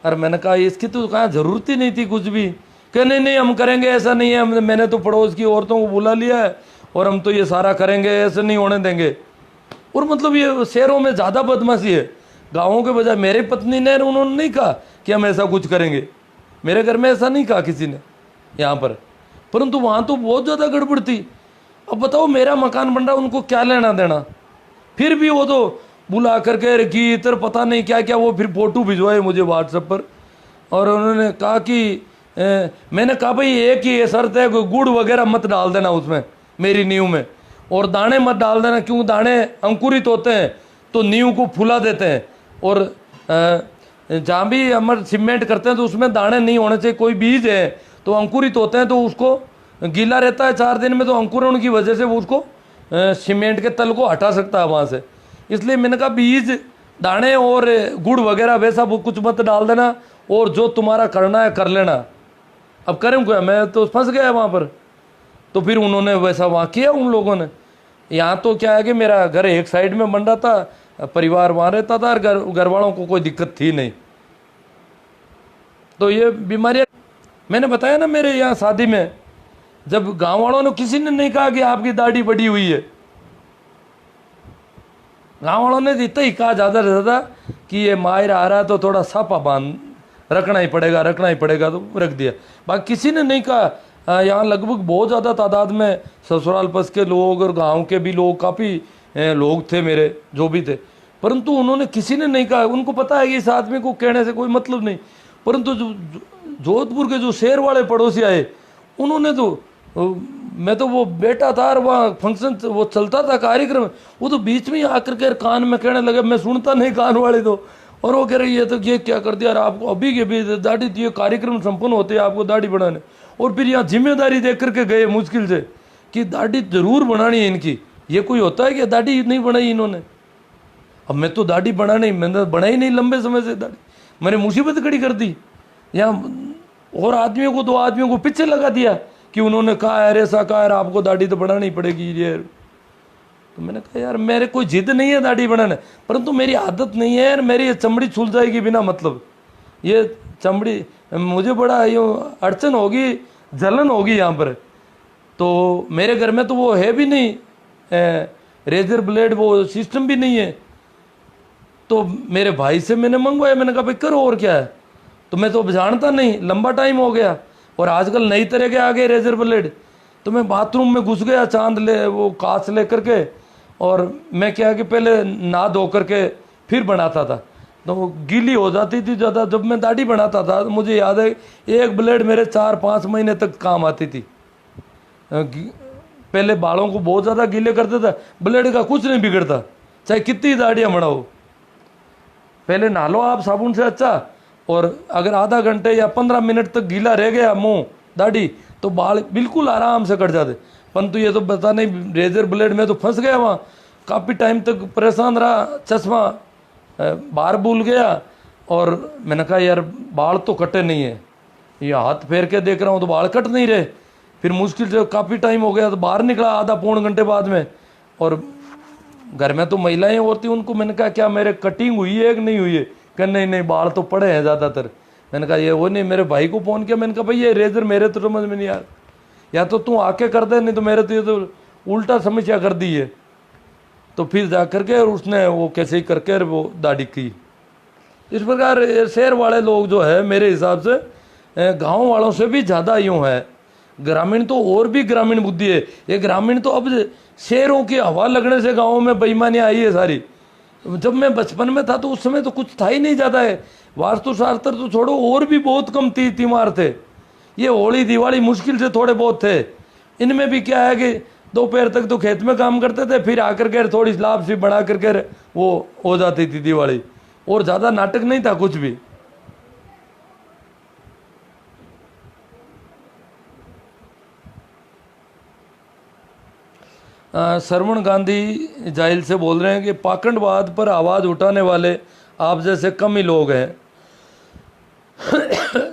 और मैंने कहा इसकी तो कहाँ ज़रूरत ही नहीं थी कुछ भी। कि नहीं नहीं हम करेंगे, ऐसा नहीं है, मैंने तो पड़ोस की औरतों को बुला लिया है और हम तो ये सारा करेंगे, ऐसे नहीं होने देंगे। और मतलब ये शहरों में ज़्यादा बदमाशी है, गाँवों के बजाय। मेरी पत्नी ने उन्होंने नहीं कहा कि हम ऐसा कुछ करेंगे, मेरे घर में ऐसा नहीं कहा किसी ने यहाँ पर, परंतु वहाँ तो बहुत ज़्यादा गड़बड़ थी। अब बताओ मेरा मकान बन रहा, उनको क्या लेना देना? फिर भी वो तो बुला करके गीत और पता नहीं क्या क्या, वो फिर फ़ोटो भिजवाए मुझे व्हाट्सएप पर। और उन्होंने कहा कि मैंने कहा भाई एक ही ये शर्त है, गुड़ वगैरह मत डाल देना उसमें मेरी नींव में, और दाने मत डाल देना, क्यों दाने अंकुरित होते हैं तो नींव को फुला देते हैं। और जहाँ भी हम सीमेंट करते हैं तो उसमें दाने नहीं होने चाहिए। कोई बीज है तो अंकुरित होते हैं तो उसको गीला रहता है 4 दिन में, तो अंकुरण की वजह से वो उसको सीमेंट के तल को हटा सकता है वहाँ से। इसलिए मैंने कहा बीज, दाने और गुड़ वगैरह वैसा वो कुछ मत डाल देना, और जो तुम्हारा करना है कर लेना। अब करें क्या, मैं तो फंस गया वहाँ पर। तो फिर उन्होंने वैसा वहाँ किया उन लोगों ने। यहाँ तो क्या है कि मेरा घर एक साइड में बन रहा था, परिवार वहाँ रहता था, और घर वालों को कोई दिक्कत थी नहीं। तो ये बीमारियाँ मैंने बताया ना, मेरे यहाँ शादी में जब गांव वालों ने, किसी ने नहीं कहा कि आपकी दाढ़ी बड़ी हुई है। गांव वालों ने इतना ही कहा ज़्यादा से ज़्यादा कि ये माहिर आ रहा है तो थोड़ा सापा बांध रखना ही पड़ेगा, रखना ही पड़ेगा, तो रख दिया। बाकी किसी ने नहीं कहा। यहाँ लगभग बहुत ज़्यादा तादाद में ससुराल पक्ष के लोग और गांव के भी लोग, काफ़ी लोग थे मेरे जो भी थे, परंतु उन्होंने किसी ने नहीं कहा। उनको पता है कि इस आदमी को कहने से कोई मतलब नहीं। परंतु जो जोधपुर के जो शहर वाले पड़ोसी आए, उन्होंने तो, मैं तो वो बेटा था और वहाँ फंक्शन वो चलता था कार्यक्रम, वो तो बीच में ही आकर के कान में कहने लगे, मैं सुनता नहीं कान वाले तो, और वो कह रही है तो ये क्या कर दिया यार आपको, अभी के भी दाढ़ी दिए, कार्यक्रम संपन्न होते हैं आपको दाढ़ी बढ़ाने। और फिर यहाँ जिम्मेदारी देख करके गए मुश्किल से कि दाढ़ी जरूर बनानी है इनकी। ये कोई होता है कि दाढ़ी नहीं बनाई इन्होंने? अब मैं तो दाढ़ी बनानी, मैंने बनाई नहीं लंबे समय से दाढ़ी, मैंने मुसीबत खड़ी कर दी यहाँ। और आदमियों को, 2 आदमियों को पीछे लगा दिया कि उन्होंने कहा यार ऐसा कहा यार आपको दाढ़ी तो बढ़ानी पड़ेगी ये। तो मैंने कहा यार मेरे कोई जिद नहीं है दाढ़ी बढ़ाने, परंतु मेरी आदत नहीं है यार, मेरी ये चमड़ी छूल जाएगी बिना मतलब। ये चमड़ी मुझे बड़ा यूँ अड़चन होगी, जलन होगी यहाँ पर। तो मेरे घर में तो वो है भी नहीं, रेजर ब्लेड वो सिस्टम भी नहीं है। तो मेरे भाई से मैंने मंगवाया, मैंने कहा भाई करो और क्या है। तो मैं तो जानता नहीं, लंबा टाइम हो गया, और आजकल नई तरह के आ गए रेजर ब्लेड। तो मैं बाथरूम में घुस गया, चांद ले वो कांच ले करके, और मैं क्या कि पहले नहा धो करके फिर बनाता था, तो वो गीली हो जाती थी ज़्यादा। जब मैं दाढ़ी बनाता था तो मुझे याद है एक ब्लेड मेरे 4-5 महीने तक काम आती थी। पहले बालों को बहुत ज़्यादा गीले करते थे, ब्लेड का कुछ नहीं बिगड़ता, चाहे कितनी दाढ़ियाँ बढ़ाओ। पहले नहा लो आप साबुन से अच्छा, और अगर आधा घंटे या 15 मिनट तक गीला रह गया मुंह दाढ़ी तो बाल बिल्कुल आराम से कट जाते। परंतु ये तो पता नहीं रेजर ब्लेड में तो फंस गया वहाँ, काफ़ी टाइम तक परेशान रहा, चश्मा बाहर भूल गया। और मैंने कहा यार बाल तो कटे नहीं है, ये हाथ फेर के देख रहा हूँ तो बाल कट नहीं रहे। फिर मुश्किल से काफ़ी टाइम हो गया तो बाहर निकला आधा पौन घंटे बाद में, और घर में तो महिलाएं और थी, उनको मैंने कहा क्या मेरे कटिंग हुई है कि नहीं हुई है? कि नहीं नहीं बाल तो पड़े हैं ज़्यादातर। मैंने कहा ये वो नहीं, मेरे भाई को फ़ोन किया, मैंने कहा भाई ये रेजर मेरे तो समझ में नहीं यार, या तो तू आके कर दे, नहीं तो मेरे तो ये तो उल्टा समस्या कर दी है। तो फिर जा करके और उसने वो कैसे ही करके वो दाढ़ी की। इस प्रकार शहर वाले लोग जो है मेरे हिसाब से गांव वालों से भी ज़्यादा यूँ है, ग्रामीण तो और भी ग्रामीण बुद्धि है। ये ग्रामीण तो अब शेरों की हवा लगने से गाँव में बेईमानी आई है सारी। जब मैं बचपन में था तो उस समय तो कुछ था ही नहीं ज़्यादा है, वास्तुशास्त्र तो छोड़ो और भी बहुत कम तीमार थे। ये होली दिवाली मुश्किल से थोड़े बहुत थे। इनमें भी क्या है कि दोपहर तक तो खेत में काम करते थे, फिर आकर के थोड़ी स्लाब सी बना करके वो हो जाती थी दिवाली, और ज़्यादा नाटक नहीं था कुछ भी। सरवण गांधी जाहिल से बोल रहे हैं कि पाखंडवाद पर आवाज़ उठाने वाले आप जैसे कम ही लोग हैं।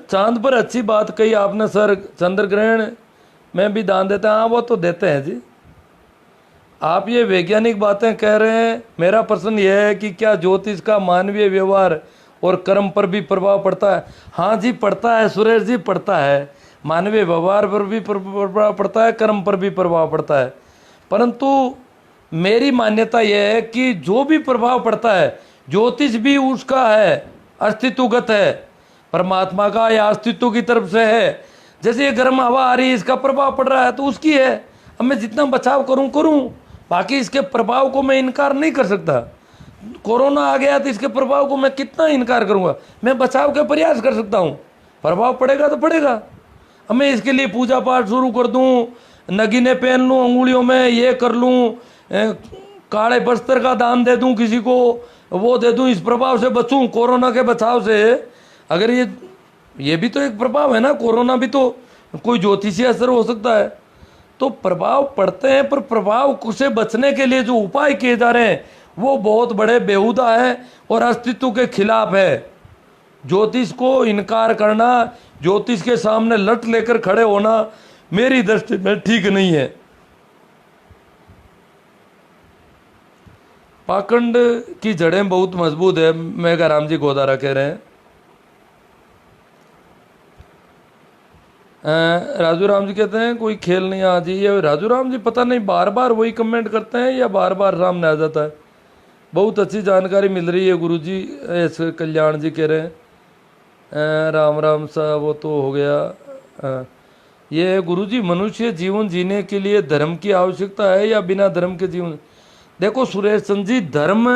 चांद पर अच्छी बात कही आपने सर, चंद्र ग्रहण में भी दान देते हैं। हाँ वो तो देते हैं जी। आप ये वैज्ञानिक बातें कह रहे हैं, मेरा प्रश्न यह है कि क्या ज्योतिष का मानवीय व्यवहार और कर्म पर भी प्रभाव पड़ता है? हाँ जी पड़ता है सुरेश जी, पड़ता है। मानवीय व्यवहार पर भी प्रभाव पड़ता है, कर्म पर भी प्रभाव पड़ता है। परंतु मेरी मान्यता यह है कि जो भी प्रभाव पड़ता है, ज्योतिष भी उसका है, अस्तित्वगत है, परमात्मा का या अस्तित्व की तरफ से है। जैसे ये गर्म हवा आ रही है, इसका प्रभाव पड़ रहा है तो उसकी है। अब मैं जितना बचाव करूं, बाकी इसके प्रभाव को मैं इनकार नहीं कर सकता। कोरोना आ गया तो इसके प्रभाव को मैं कितना इनकार करूंगा? मैं बचाव के प्रयास कर सकता हूं, प्रभाव पड़ेगा तो पड़ेगा। अब मैं इसके लिए पूजा पाठ शुरू कर दूं, नगीने पहन लूं, अंगुलियों में ये कर लूं, काले बस्तर का दान दे दूं, किसी को वो दे दूं, इस प्रभाव से बचूं, कोरोना के बचाव से। अगर ये भी तो एक प्रभाव है ना, कोरोना भी तो कोई ज्योतिषीय असर हो सकता है। तो प्रभाव पड़ते हैं, पर प्रभाव से बचने के लिए जो उपाय किए जा रहे हैं वो बहुत बड़े बेहुदा है और अस्तित्व के खिलाफ है। ज्योतिष को इनकार करना, ज्योतिष के सामने लट लेकर खड़े होना मेरी दृष्टि में ठीक नहीं है। पाखंड की जड़ें बहुत मजबूत है, मेघाराम जी गोदारा कह रहे हैं। राजू राम जी कहते हैं कोई खेल नहीं। आ जी, ये राजू राम जी पता नहीं बार बार वही कमेंट करते हैं या बार बार सामने आ जाता है। बहुत अच्छी जानकारी मिल रही है गुरु जी। एस कल्याण जी कह रहे हैं राम राम सा वो तो हो गया। ये गुरु जी मनुष्य जीवन जीने के लिए धर्म की आवश्यकता है या बिना धर्म के जीवन? देखो सुरेश चंद जी, धर्म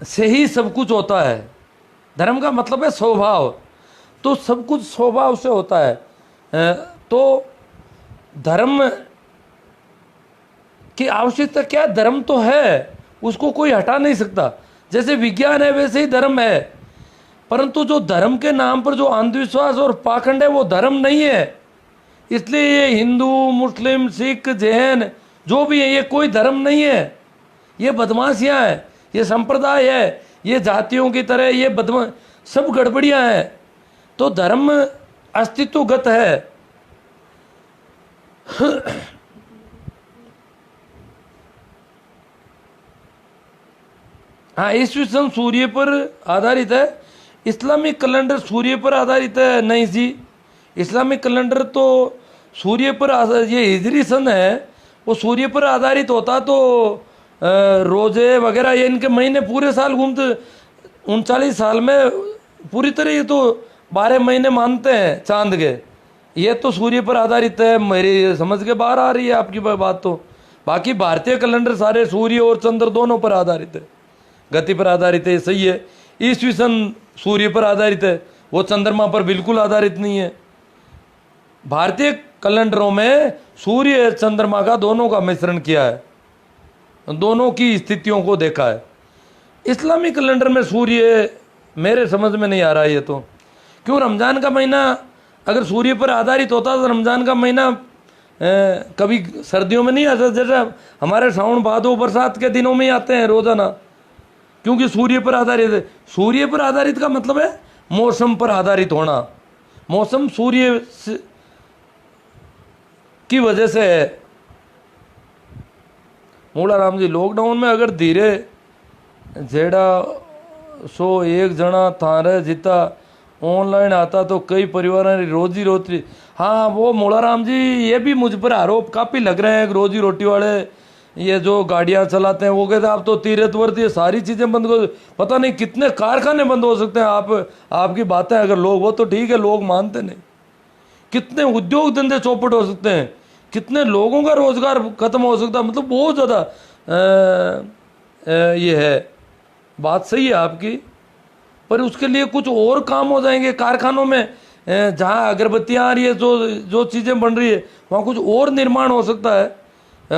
से ही सब कुछ होता है। धर्म का मतलब है स्वभाव, तो सब कुछ स्वभाव से होता है। तो धर्म की आवश्यकता क्या? धर्म तो है, उसको कोई हटा नहीं सकता। जैसे विज्ञान है वैसे ही धर्म है। परंतु जो धर्म के नाम पर जो अंधविश्वास और पाखंड है वो धर्म नहीं है। इसलिए ये हिंदू, मुस्लिम, सिख, जैन जो भी है ये कोई धर्म नहीं है। ये बदमाशियां हैं, ये संप्रदाय है, ये जातियों की तरह ये सब गड़बड़ियां हैं। तो धर्म अस्तित्वगत है। हाँ, ईस्वी सूर्य पर आधारित है। इस्लामिक कैलेंडर सूर्य पर आधारित है? नहीं जी, इस्लामिक कैलेंडर तो सूर्य पर ये हिजरी सन है, वो सूर्य पर आधारित होता तो रोजे वगैरह ये इनके महीने पूरे साल घूमते। 39 साल में पूरी तरह ये तो 12 महीने मानते हैं चांद के। ये तो सूर्य पर आधारित है, मेरी समझ के बाहर आ रही है आपकी बात। तो बाकी भारतीय कैलेंडर सारे सूर्य और चंद्र दोनों पर आधारित है, गति पर आधारित है, सही है। ईस्वी सन सूर्य पर आधारित है, वो चंद्रमा पर बिल्कुल आधारित नहीं है। भारतीय कैलेंडरों में सूर्य चंद्रमा का दोनों का मिश्रण किया है, दोनों की स्थितियों को देखा है। इस्लामिक कैलेंडर में सूर्य मेरे समझ में नहीं आ रहा है ये तो। क्यों? रमज़ान का महीना अगर सूर्य पर आधारित होता तो रमज़ान का महीना कभी सर्दियों में नहीं आता, जैसे हमारे सावन भादो बरसात के दिनों में ही आते हैं रोजाना, क्योंकि सूर्य पर आधारित है। सूर्य पर आधारित का मतलब है मौसम पर आधारित होना। मौसम सूर्य की वजह से है। मूला राम जी, लॉकडाउन में अगर धीरे जेड़ा सो एक जना थारे जिता ऑनलाइन आता तो कई परिवारों की रोजी रोटी। हाँ, वो मूला राम जी ये भी मुझ पर आरोप काफ़ी लग रहे हैं। रोजी रोटी वाले ये जो गाड़ियाँ चलाते हैं वो कहते हैं आप तो तीर्थ व्रत ये सारी चीज़ें बंद कर, पता नहीं कितने कारखाने बंद हो सकते हैं। आपकी बातें अगर लोग वो तो ठीक है, लोग मानते नहीं। कितने उद्योग धंधे चौपट हो सकते हैं, कितने लोगों का रोजगार खत्म हो सकता है। मतलब बहुत ज़्यादा ये है, बात सही है आपकी। पर उसके लिए कुछ और काम हो जाएंगे कारखानों में, जहाँ अगरबत्तियाँ आ रही है, जो जो चीज़ें बन रही है, वहाँ कुछ और निर्माण हो सकता है,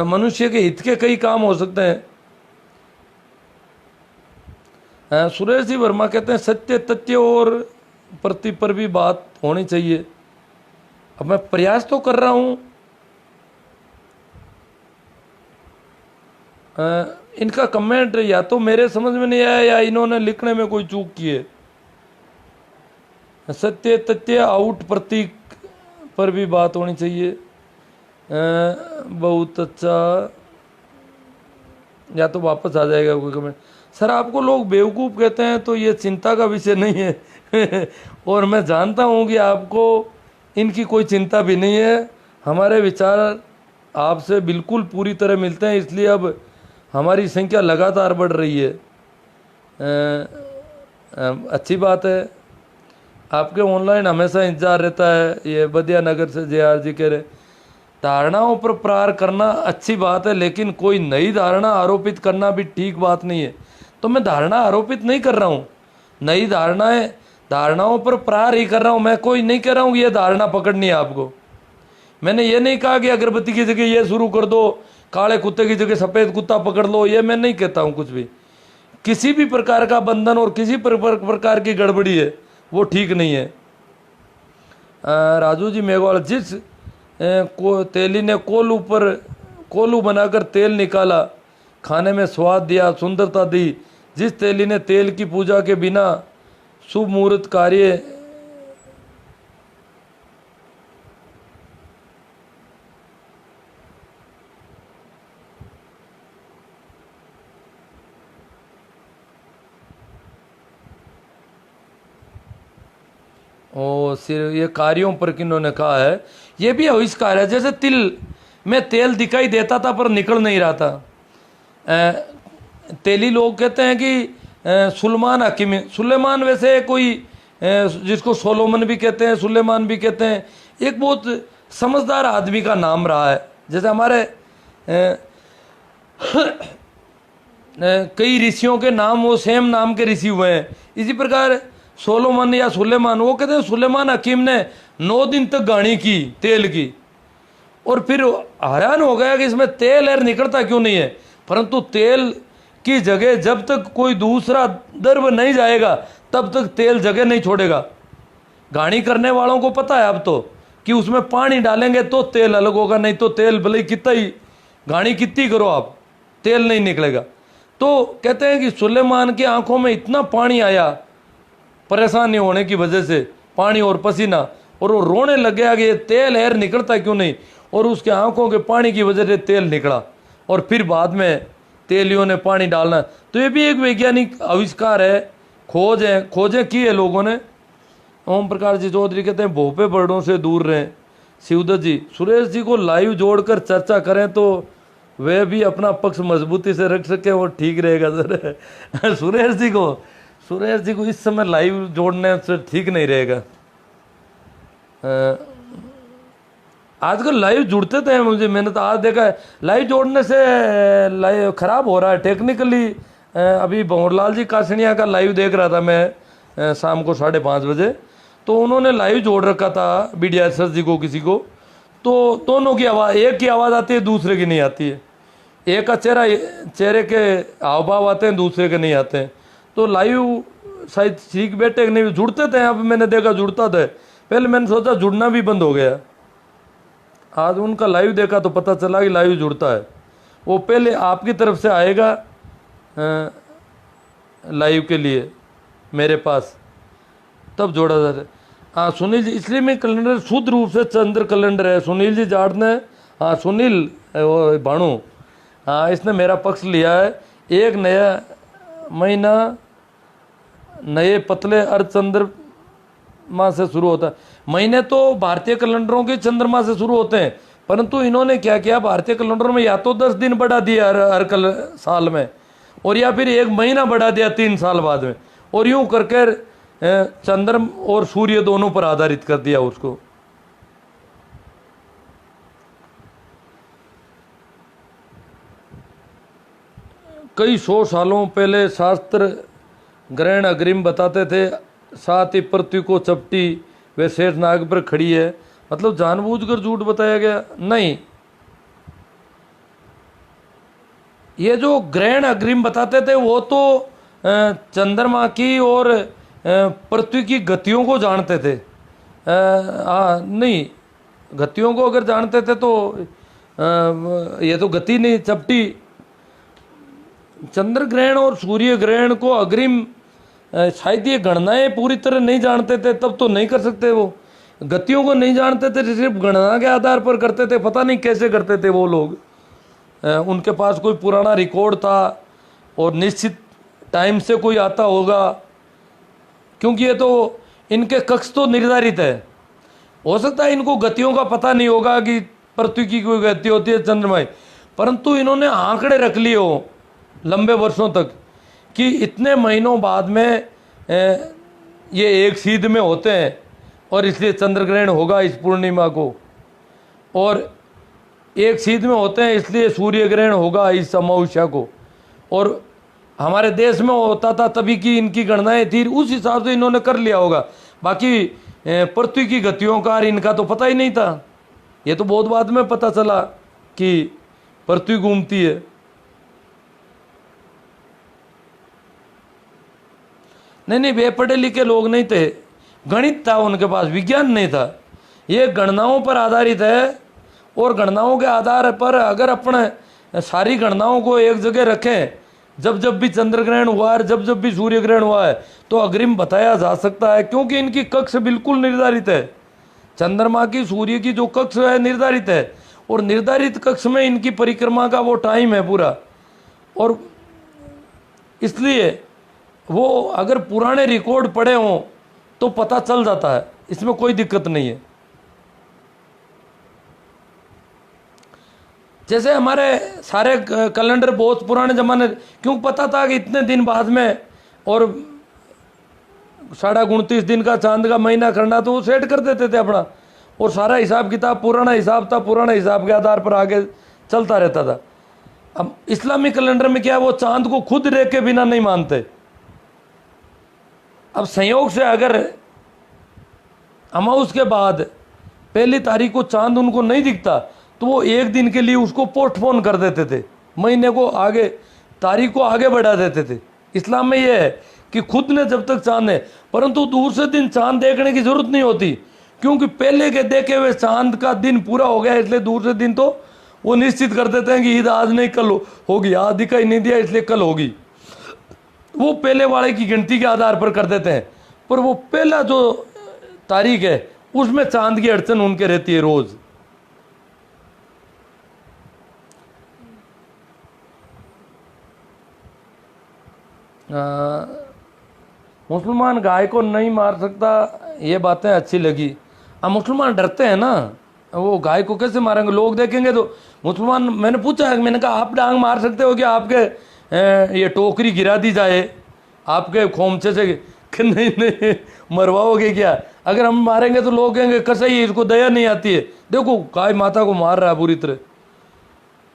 मनुष्य के हित के कई काम हो सकते हैं। सुरेश जी वर्मा कहते हैं सत्य तथ्य और प्रति पर भी बात होनी चाहिए। अब मैं प्रयास तो कर रहा हूँ। इनका कमेंट या तो मेरे समझ में नहीं आया या इन्होंने लिखने में कोई चूक की है। सत्य तथ्य आउट प्रतीक पर भी बात होनी चाहिए। बहुत अच्छा, या तो वापस आ जाएगा कोई कमेंट। सर आपको लोग बेवकूफ़ कहते हैं तो ये चिंता का विषय नहीं है और मैं जानता हूँ कि आपको इनकी कोई चिंता भी नहीं है। हमारे विचार आपसे बिल्कुल पूरी तरह मिलते हैं, इसलिए अब हमारी संख्या लगातार बढ़ रही है। अच्छी बात है। आपके ऑनलाइन हमेशा इंतजार रहता है। ये बदिया नगर से JR जी कह रहे, धारणाओं पर प्रहार करना अच्छी बात है, लेकिन कोई नई धारणा आरोपित करना भी ठीक बात नहीं है। तो मैं धारणा आरोपित नहीं कर रहा हूँ, नई धारणाओं पर प्रहार ही कर रहा हूँ। मैं कोई नहीं कह रहा हूँ कि ये धारणा पकड़नी है आपको। मैंने ये नहीं कहा कि अगरबत्ती की जगह ये शुरू कर दो, काले कुत्ते की जगह सफ़ेद कुत्ता पकड़ लो, ये मैं नहीं कहता हूँ कुछ भी। किसी भी प्रकार का बंधन और किसी प्रकार की गड़बड़ी है वो ठीक नहीं है। राजू जी मेघवाल, जिस तेली ने कोलू बनाकर तेल निकाला, खाने में स्वाद दिया, सुंदरता दी, जिस तेली ने तेल की पूजा के बिना शुभ मुहूर्त कार्य और सिर्फ ये कार्यों पर किन्होंने कहा है, ये भी आविष्कार है। जैसे तिल में तेल दिखाई देता था पर निकल नहीं रहा था। तेली लोग कहते हैं कि सुलेमान वैसे कोई जिसको सोलोमन भी कहते हैं, सुलेमान भी कहते हैं, एक बहुत समझदार आदमी का नाम रहा है। जैसे हमारे कई ऋषियों के नाम वो सेम नाम के ऋषि हुए हैं, इसी प्रकार सोलोमन या सुलेमान, वो कहते हैं सुलेमान हकीम ने 9 दिन तक गाड़ी की तेल की, और फिर हैरान हो गया कि इसमें तेल है निकलता क्यों नहीं है। परंतु तेल की जगह जब तक कोई दूसरा द्रव्य नहीं जाएगा तब तक तेल जगह नहीं छोड़ेगा। गाड़ी करने वालों को पता है अब तो कि उसमें पानी डालेंगे तो तेल अलग होगा, नहीं तो तेल भले कितना ही गाड़ी कितनी करो आप, तेल नहीं निकलेगा। तो कहते हैं कि सुलेमान की आंखों में इतना पानी आया परेशानी होने की वजह से, पानी और पसीना, और वो रोने लग गया कि ये तेल है निकलता क्यों नहीं, और उसके आंखों के पानी की वजह से तेल निकला। और फिर बाद में तेलियों ने पानी डालना। तो ये भी एक वैज्ञानिक आविष्कार है, खोजें की है लोगों ने। ओम प्रकाश जी चौधरी कहते हैं भोपे बर्डों से दूर रहें। शिवदत्त जी, सुरेश जी को लाइव जोड़कर चर्चा करें तो वे भी अपना पक्ष मजबूती से रख सके, वो ठीक रहेगा सर। सुरेश जी को इस समय लाइव जोड़ने से ठीक नहीं रहेगा। आजकल लाइव जुड़ते थे मुझे, मैंने तो आज देखा है लाइव जोड़ने से लाइव खराब हो रहा है टेक्निकली। अभी भंवरलाल जी कासनिया का लाइव देख रहा था मैं शाम को 5:30 बजे, तो उन्होंने लाइव जोड़ रखा था BDSS जी को किसी को, तो दोनों की आवाज़, एक की आवाज़ आती है दूसरे की नहीं आती है, एक का चेहरे के हाव भाव आते हैं दूसरे के नहीं आते हैं। तो लाइव शायद सीख बैठे कि नहीं, जुड़ते थे। अब मैंने देखा जुड़ता था, पहले मैंने सोचा जुड़ना भी बंद हो गया, आज उनका लाइव देखा तो पता चला कि लाइव जुड़ता है। वो पहले आपकी तरफ से आएगा लाइव के लिए मेरे पास, तब जोड़ा जाता है। हाँ सुनील जी, इसलिए मैं कैलेंडर शुद्ध रूप से चंद्र कैलेंडर है। सुनील जी जाट ने, हाँ सुनील भाणु, हाँ इसने मेरा पक्ष लिया है। एक नया महीना नए पतले अर्ध चंद्रमा से शुरू होता है। महीने तो भारतीय कैलेंडरों के चंद्रमा से शुरू होते हैं, परंतु इन्होंने क्या किया, भारतीय कैलेंडरों में या तो 10 दिन बढ़ा दिया हर साल में, और या फिर 1 महीना बढ़ा दिया 3 साल बाद में, और यूं करके चंद्र और सूर्य दोनों पर आधारित कर दिया उसको। कई सौ सालों पहले शास्त्र ग्रहण अग्रिम बताते थे, साथ ही पृथ्वी को चपटी वे शेष नाग पर खड़ी है। मतलब जानबूझकर झूठ बताया गया? नहीं, ये जो ग्रहण अग्रिम बताते थे वो तो चंद्रमा की और पृथ्वी की गतियों को जानते थे। नहीं, गतियों को अगर जानते थे तो ये तो गति नहीं, चपटी। चंद्र ग्रहण और सूर्य ग्रहण को अग्रिम शायद ये गणनाएं पूरी तरह नहीं जानते थे, तब तो नहीं कर सकते। वो गतियों को नहीं जानते थे, सिर्फ गणना के आधार पर करते थे। पता नहीं कैसे करते थे वो लोग। उनके पास कोई पुराना रिकॉर्ड था और निश्चित टाइम से कोई आता होगा, क्योंकि ये तो इनके कक्ष तो निर्धारित है। हो सकता है इनको गतियों का पता नहीं होगा कि पृथ्वी की कोई गति होती है चंद्रमा की, परंतु इन्होंने आंकड़े रख लिए हो लंबे वर्षों तक कि इतने महीनों बाद में ये एक सीध में होते हैं और इसलिए चंद्र ग्रहण होगा इस पूर्णिमा को, और एक सीध में होते हैं इसलिए सूर्य ग्रहण होगा इस अमावस्या को। और हमारे देश में होता था तभी की इनकी गणनाएं थी, उस हिसाब से इन्होंने कर लिया होगा। बाकी पृथ्वी की गतियों का इनका तो पता ही नहीं था। ये तो बहुत बाद में पता चला कि पृथ्वी घूमती है। नहीं, वे पढ़े लिखे लोग नहीं थे, गणित था उनके पास, विज्ञान नहीं था। ये गणनाओं पर आधारित है, और गणनाओं के आधार पर अगर अपने सारी गणनाओं को एक जगह रखें, जब जब भी चंद्र ग्रहण हुआ है, जब जब भी सूर्य ग्रहण हुआ है, तो अग्रिम बताया जा सकता है, क्योंकि इनकी कक्ष बिल्कुल निर्धारित है। चंद्रमा की सूर्य की जो कक्ष है निर्धारित है, और निर्धारित कक्ष में इनकी परिक्रमा का वो टाइम है पूरा। और इसलिए वो अगर पुराने रिकॉर्ड पड़े हों तो पता चल जाता है, इसमें कोई दिक्कत नहीं है। जैसे हमारे सारे कैलेंडर बहुत पुराने ज़माने, क्यों पता था कि इतने दिन बाद में और 29.5 दिन का चांद का महीना करना, तो वो सेट कर देते थे अपना, और सारा हिसाब किताब पुराना हिसाब था, पुराने हिसाब के आधार पर आगे चलता रहता था। अब इस्लामी कैलेंडर में क्या है, वो चांद को खुद रेख के बिना नहीं मानते। अब संयोग से अगर अमावस के बाद पहली तारीख को चांद उनको नहीं दिखता, तो वो एक दिन के लिए उसको पोस्टपोन कर देते थे, महीने को आगे, तारीख को आगे बढ़ा देते थे। इस्लाम में ये है कि खुद ने जब तक चांद है, परंतु दूसरे दिन चांद देखने की जरूरत नहीं होती, क्योंकि पहले के देखे हुए चांद का दिन पूरा हो गया, इसलिए दूसरे दिन तो वो निश्चित कर देते हैं कि ईद आज नहीं कल होगी, आज दिखाई नहीं दिया इसलिए कल होगी। वो पहले वाले की गिनती के आधार पर कर देते हैं, पर वो पहला जो तारीख है उसमें चांद की अड़चन उनके रहती है रोज। मुसलमान गाय को नहीं मार सकता, ये बातें अच्छी लगी। अब मुसलमान डरते हैं ना, वो गाय को कैसे मारेंगे, लोग देखेंगे तो मुसलमान। मैंने पूछा, मैंने कहा आप डांग मार सकते हो क्या, आपके ये टोकरी गिरा दी जाए आपके खोमचे से, कि नहीं नहीं मरवाओगे क्या? अगर हम मारेंगे तो लोग कहेंगे कसाई इसको दया नहीं आती है, देखो गाय माता को मार रहा है बुरी तरह।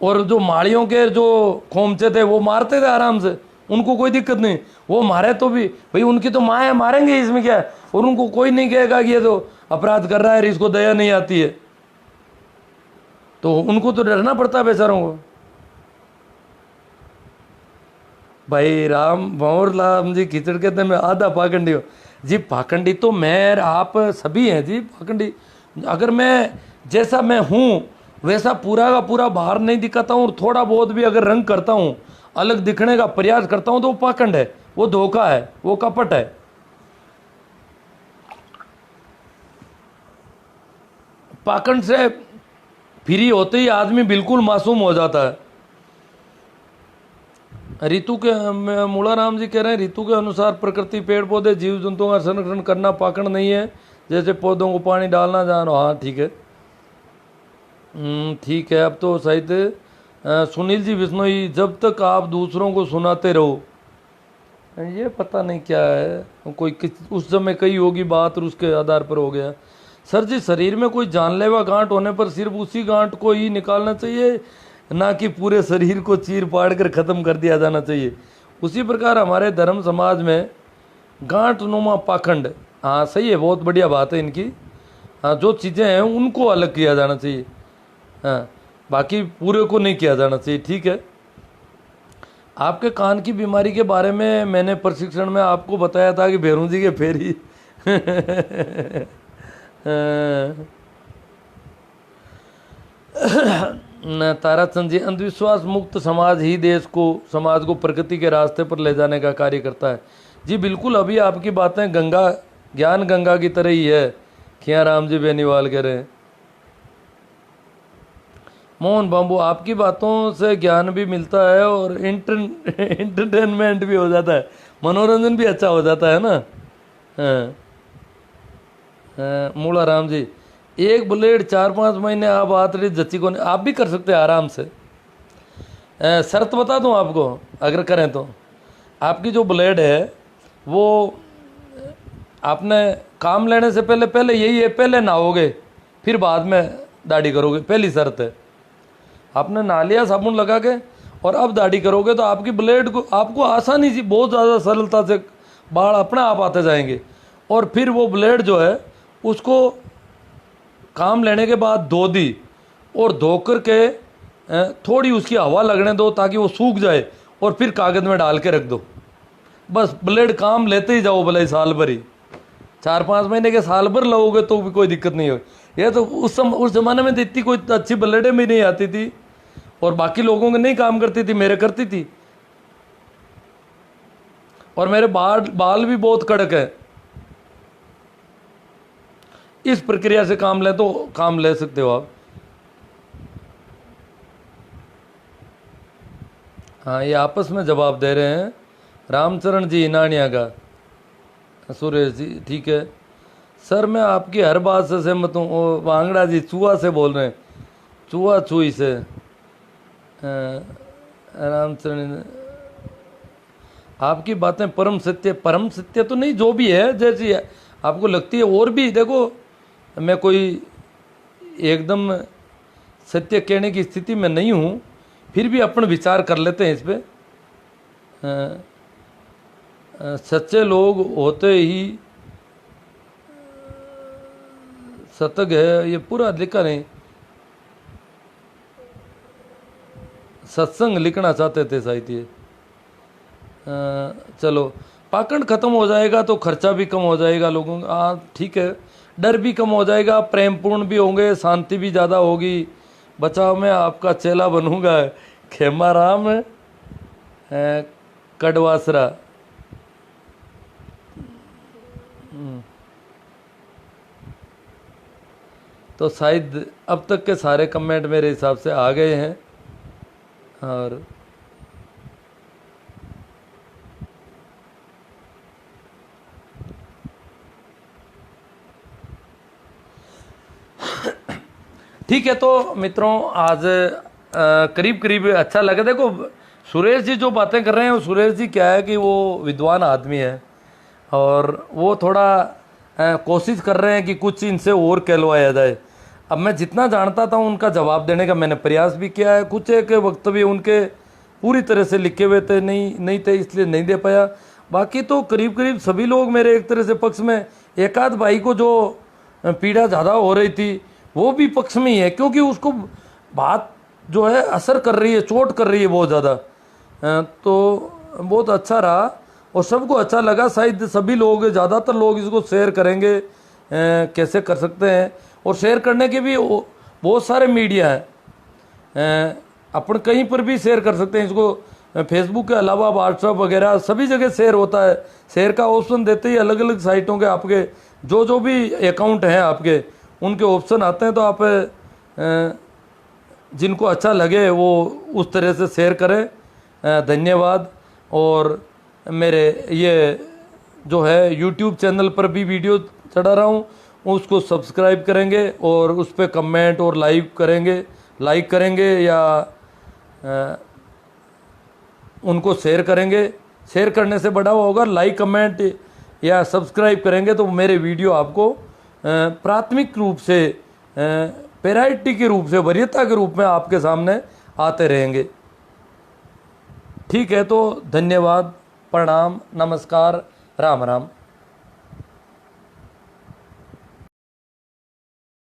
और जो माड़ियों के जो खोमचे थे वो मारते थे आराम से, उनको कोई दिक्कत नहीं, वो मारे तो भी भाई उनकी तो माँ है, मारेंगे इसमें क्या है, और उनको कोई नहीं कहेगा कि ये तो अपराध कर रहा है, इसको दया नहीं आती है। तो उनको तो डरना पड़ता है बेचारों को। भाई राम भंवर राम जी खिचड़ कहते हैं मैं आधा पाखंडी हूँ जी। पाखंडी तो मैं आप सभी हैं जी पाखंडी। अगर मैं जैसा मैं हूँ वैसा पूरा का पूरा बाहर नहीं दिखाता हूँ, और थोड़ा बहुत भी अगर रंग करता हूँ, अलग दिखने का प्रयास करता हूँ, तो वो पाखंड है, वो धोखा है, वो कपट है। पाखंड से फ्री होते ही आदमी बिल्कुल मासूम हो जाता है। ऋतु के मूलाराम जी कह रहे हैं, ऋतु के अनुसार प्रकृति पेड़ पौधे जीव जंतुओं का संरक्षण करना पाखंड नहीं है, जैसे पौधों को पानी डालना जानो। हाँ ठीक है, ठीक है। अब तो शायद सुनील जी बिश्नोई, जब तक आप दूसरों को सुनाते रहो, ये पता नहीं क्या है, कोई उस समय कही होगी बात और उसके आधार पर हो गया। सर जी, शरीर में कोई जानलेवा गांठ होने पर सिर्फ उसी गांठ को ही निकालना चाहिए ना कि पूरे शरीर को चीर पाड़ कर ख़त्म कर दिया जाना चाहिए। उसी प्रकार हमारे धर्म समाज में गांठ नुमा पाखंड, हाँ सही है, बहुत बढ़िया बात है इनकी। हाँ, जो चीज़ें हैं उनको अलग किया जाना चाहिए, हाँ, बाकी पूरे को नहीं किया जाना चाहिए, ठीक है। आपके कान की बीमारी के बारे में मैंने प्रशिक्षण में आपको बताया था कि भैरू जी के फेरी ताराचंद जी, अंधविश्वास मुक्त समाज ही देश को, समाज को प्रगति के रास्ते पर ले जाने का कार्य करता है। जी बिल्कुल, अभी आपकी बातें गंगा, ज्ञान गंगा की तरह ही है, खिया राम जी बेनीवाल कह रहे हैं। मोहन बाबू, आपकी बातों से ज्ञान भी मिलता है और एंटरटेनमेंट भी हो जाता है, मनोरंजन भी अच्छा हो जाता है ना। हाँ, मूला राम जी, एक ब्लेड 4-5 महीने आप आत रही जच्ची को, आप भी कर सकते हैं आराम से। शर्त बता दूं आपको, अगर करें तो आपकी जो ब्लेड है वो आपने काम लेने से पहले यही है, पहले नहाओगे फिर बाद में दाढ़ी करोगे, पहली शर्त है। आपने नहा लिया साबुन लगा के और अब दाढ़ी करोगे तो आपकी ब्लेड को, आपको आसानी से, बहुत ज़्यादा सरलता से बाल अपने आप आते जाएंगे। और फिर वो ब्लेड जो है उसको काम लेने के बाद धो दी, और धो कर के थोड़ी उसकी हवा लगने दो ताकि वो सूख जाए, और फिर कागज़ में डाल के रख दो। बस ब्लेड काम लेते ही जाओ, भले साल भर ही, 4-5 महीने के साल भर लगोगे तो भी कोई दिक्कत नहीं होगी। ये तो उस ज़माने में इतनी कोई अच्छी ब्लेडें भी नहीं आती थी, और बाकी लोगों के नहीं काम करती थी, मेरे करती थी। और मेरे बाल भी बहुत कड़क है। इस प्रक्रिया से काम ले तो काम ले सकते हो आप। हाँ, ये आपस में जवाब दे रहे हैं। रामचरण जी नानिया का, सुरेश जी, ठीक है सर, मैं आपकी हर बात से सहमत हूँ। वांगड़ा जी चूहा से बोल रहे हैं, चूहा चूही से। रामचरण, आपकी बातें परम सत्य तो नहीं, जो भी है जैसी है आपको लगती है। और भी देखो, मैं कोई एकदम सत्य कहने की स्थिति में नहीं हूँ, फिर भी अपन विचार कर लेते हैं इस पे। सच्चे लोग होते ही सतग है, ये पूरा लिखा नहीं, सत्संग लिखना चाहते थे साहित्य। चलो, पाखंड खत्म हो जाएगा तो खर्चा भी कम हो जाएगा लोगों का, हाँ ठीक है, डर भी कम हो जाएगा, प्रेमपूर्ण भी होंगे, शांति भी ज़्यादा होगी। बचाव में आपका चेला बनूंगा, खेमा राम कड़वासरा। तो शायद अब तक के सारे कमेंट मेरे हिसाब से आ गए हैं। और ठीक है, तो मित्रों आज करीब करीब अच्छा लगा। देखो सुरेश जी जो बातें कर रहे हैं, सुरेश जी क्या है कि वो विद्वान आदमी है, और वो थोड़ा कोशिश कर रहे हैं कि कुछ इनसे और कहलवाया जाए। अब मैं जितना जानता था उनका जवाब देने का मैंने प्रयास भी किया है। कुछ एक वक्तव्य उनके पूरी तरह से लिखे हुए थे नहीं थे, इसलिए नहीं दे पाया। बाकी तो करीब करीब सभी लोग मेरे एक तरह से पक्ष में। एक आध भाई को जो पीड़ा ज़्यादा हो रही थी वो भी पक्ष में ही है, क्योंकि उसको बात जो है असर कर रही है, चोट कर रही है बहुत ज़्यादा। तो बहुत अच्छा रहा और सबको अच्छा लगा। शायद सभी लोग, ज़्यादातर लोग इसको शेयर करेंगे। कैसे कर सकते हैं, और शेयर करने के भी बहुत सारे मीडिया हैं, अपन कहीं पर भी शेयर कर सकते हैं इसको। फेसबुक के अलावा व्हाट्सएप वगैरह सभी जगह शेयर होता है। शेयर का ऑप्शन देते ही अलग अलग साइटों के आपके जो भी अकाउंट हैं आपके, उनके ऑप्शन आते हैं। तो आप जिनको अच्छा लगे वो उस तरह से शेयर करें। धन्यवाद। और मेरे ये जो है यूट्यूब चैनल पर भी वीडियो चढ़ा रहा हूँ, उसको सब्सक्राइब करेंगे और उस पर कमेंट और लाइक करेंगे या उनको शेयर करेंगे। शेयर करने से बड़ा होगा, लाइक कमेंट या सब्सक्राइब करेंगे तो मेरे वीडियो आपको प्राथमिक रूप से, पैराइटी के रूप से, वरीयता के रूप में आपके सामने आते रहेंगे। ठीक है, तो धन्यवाद, प्रणाम, नमस्कार, राम राम।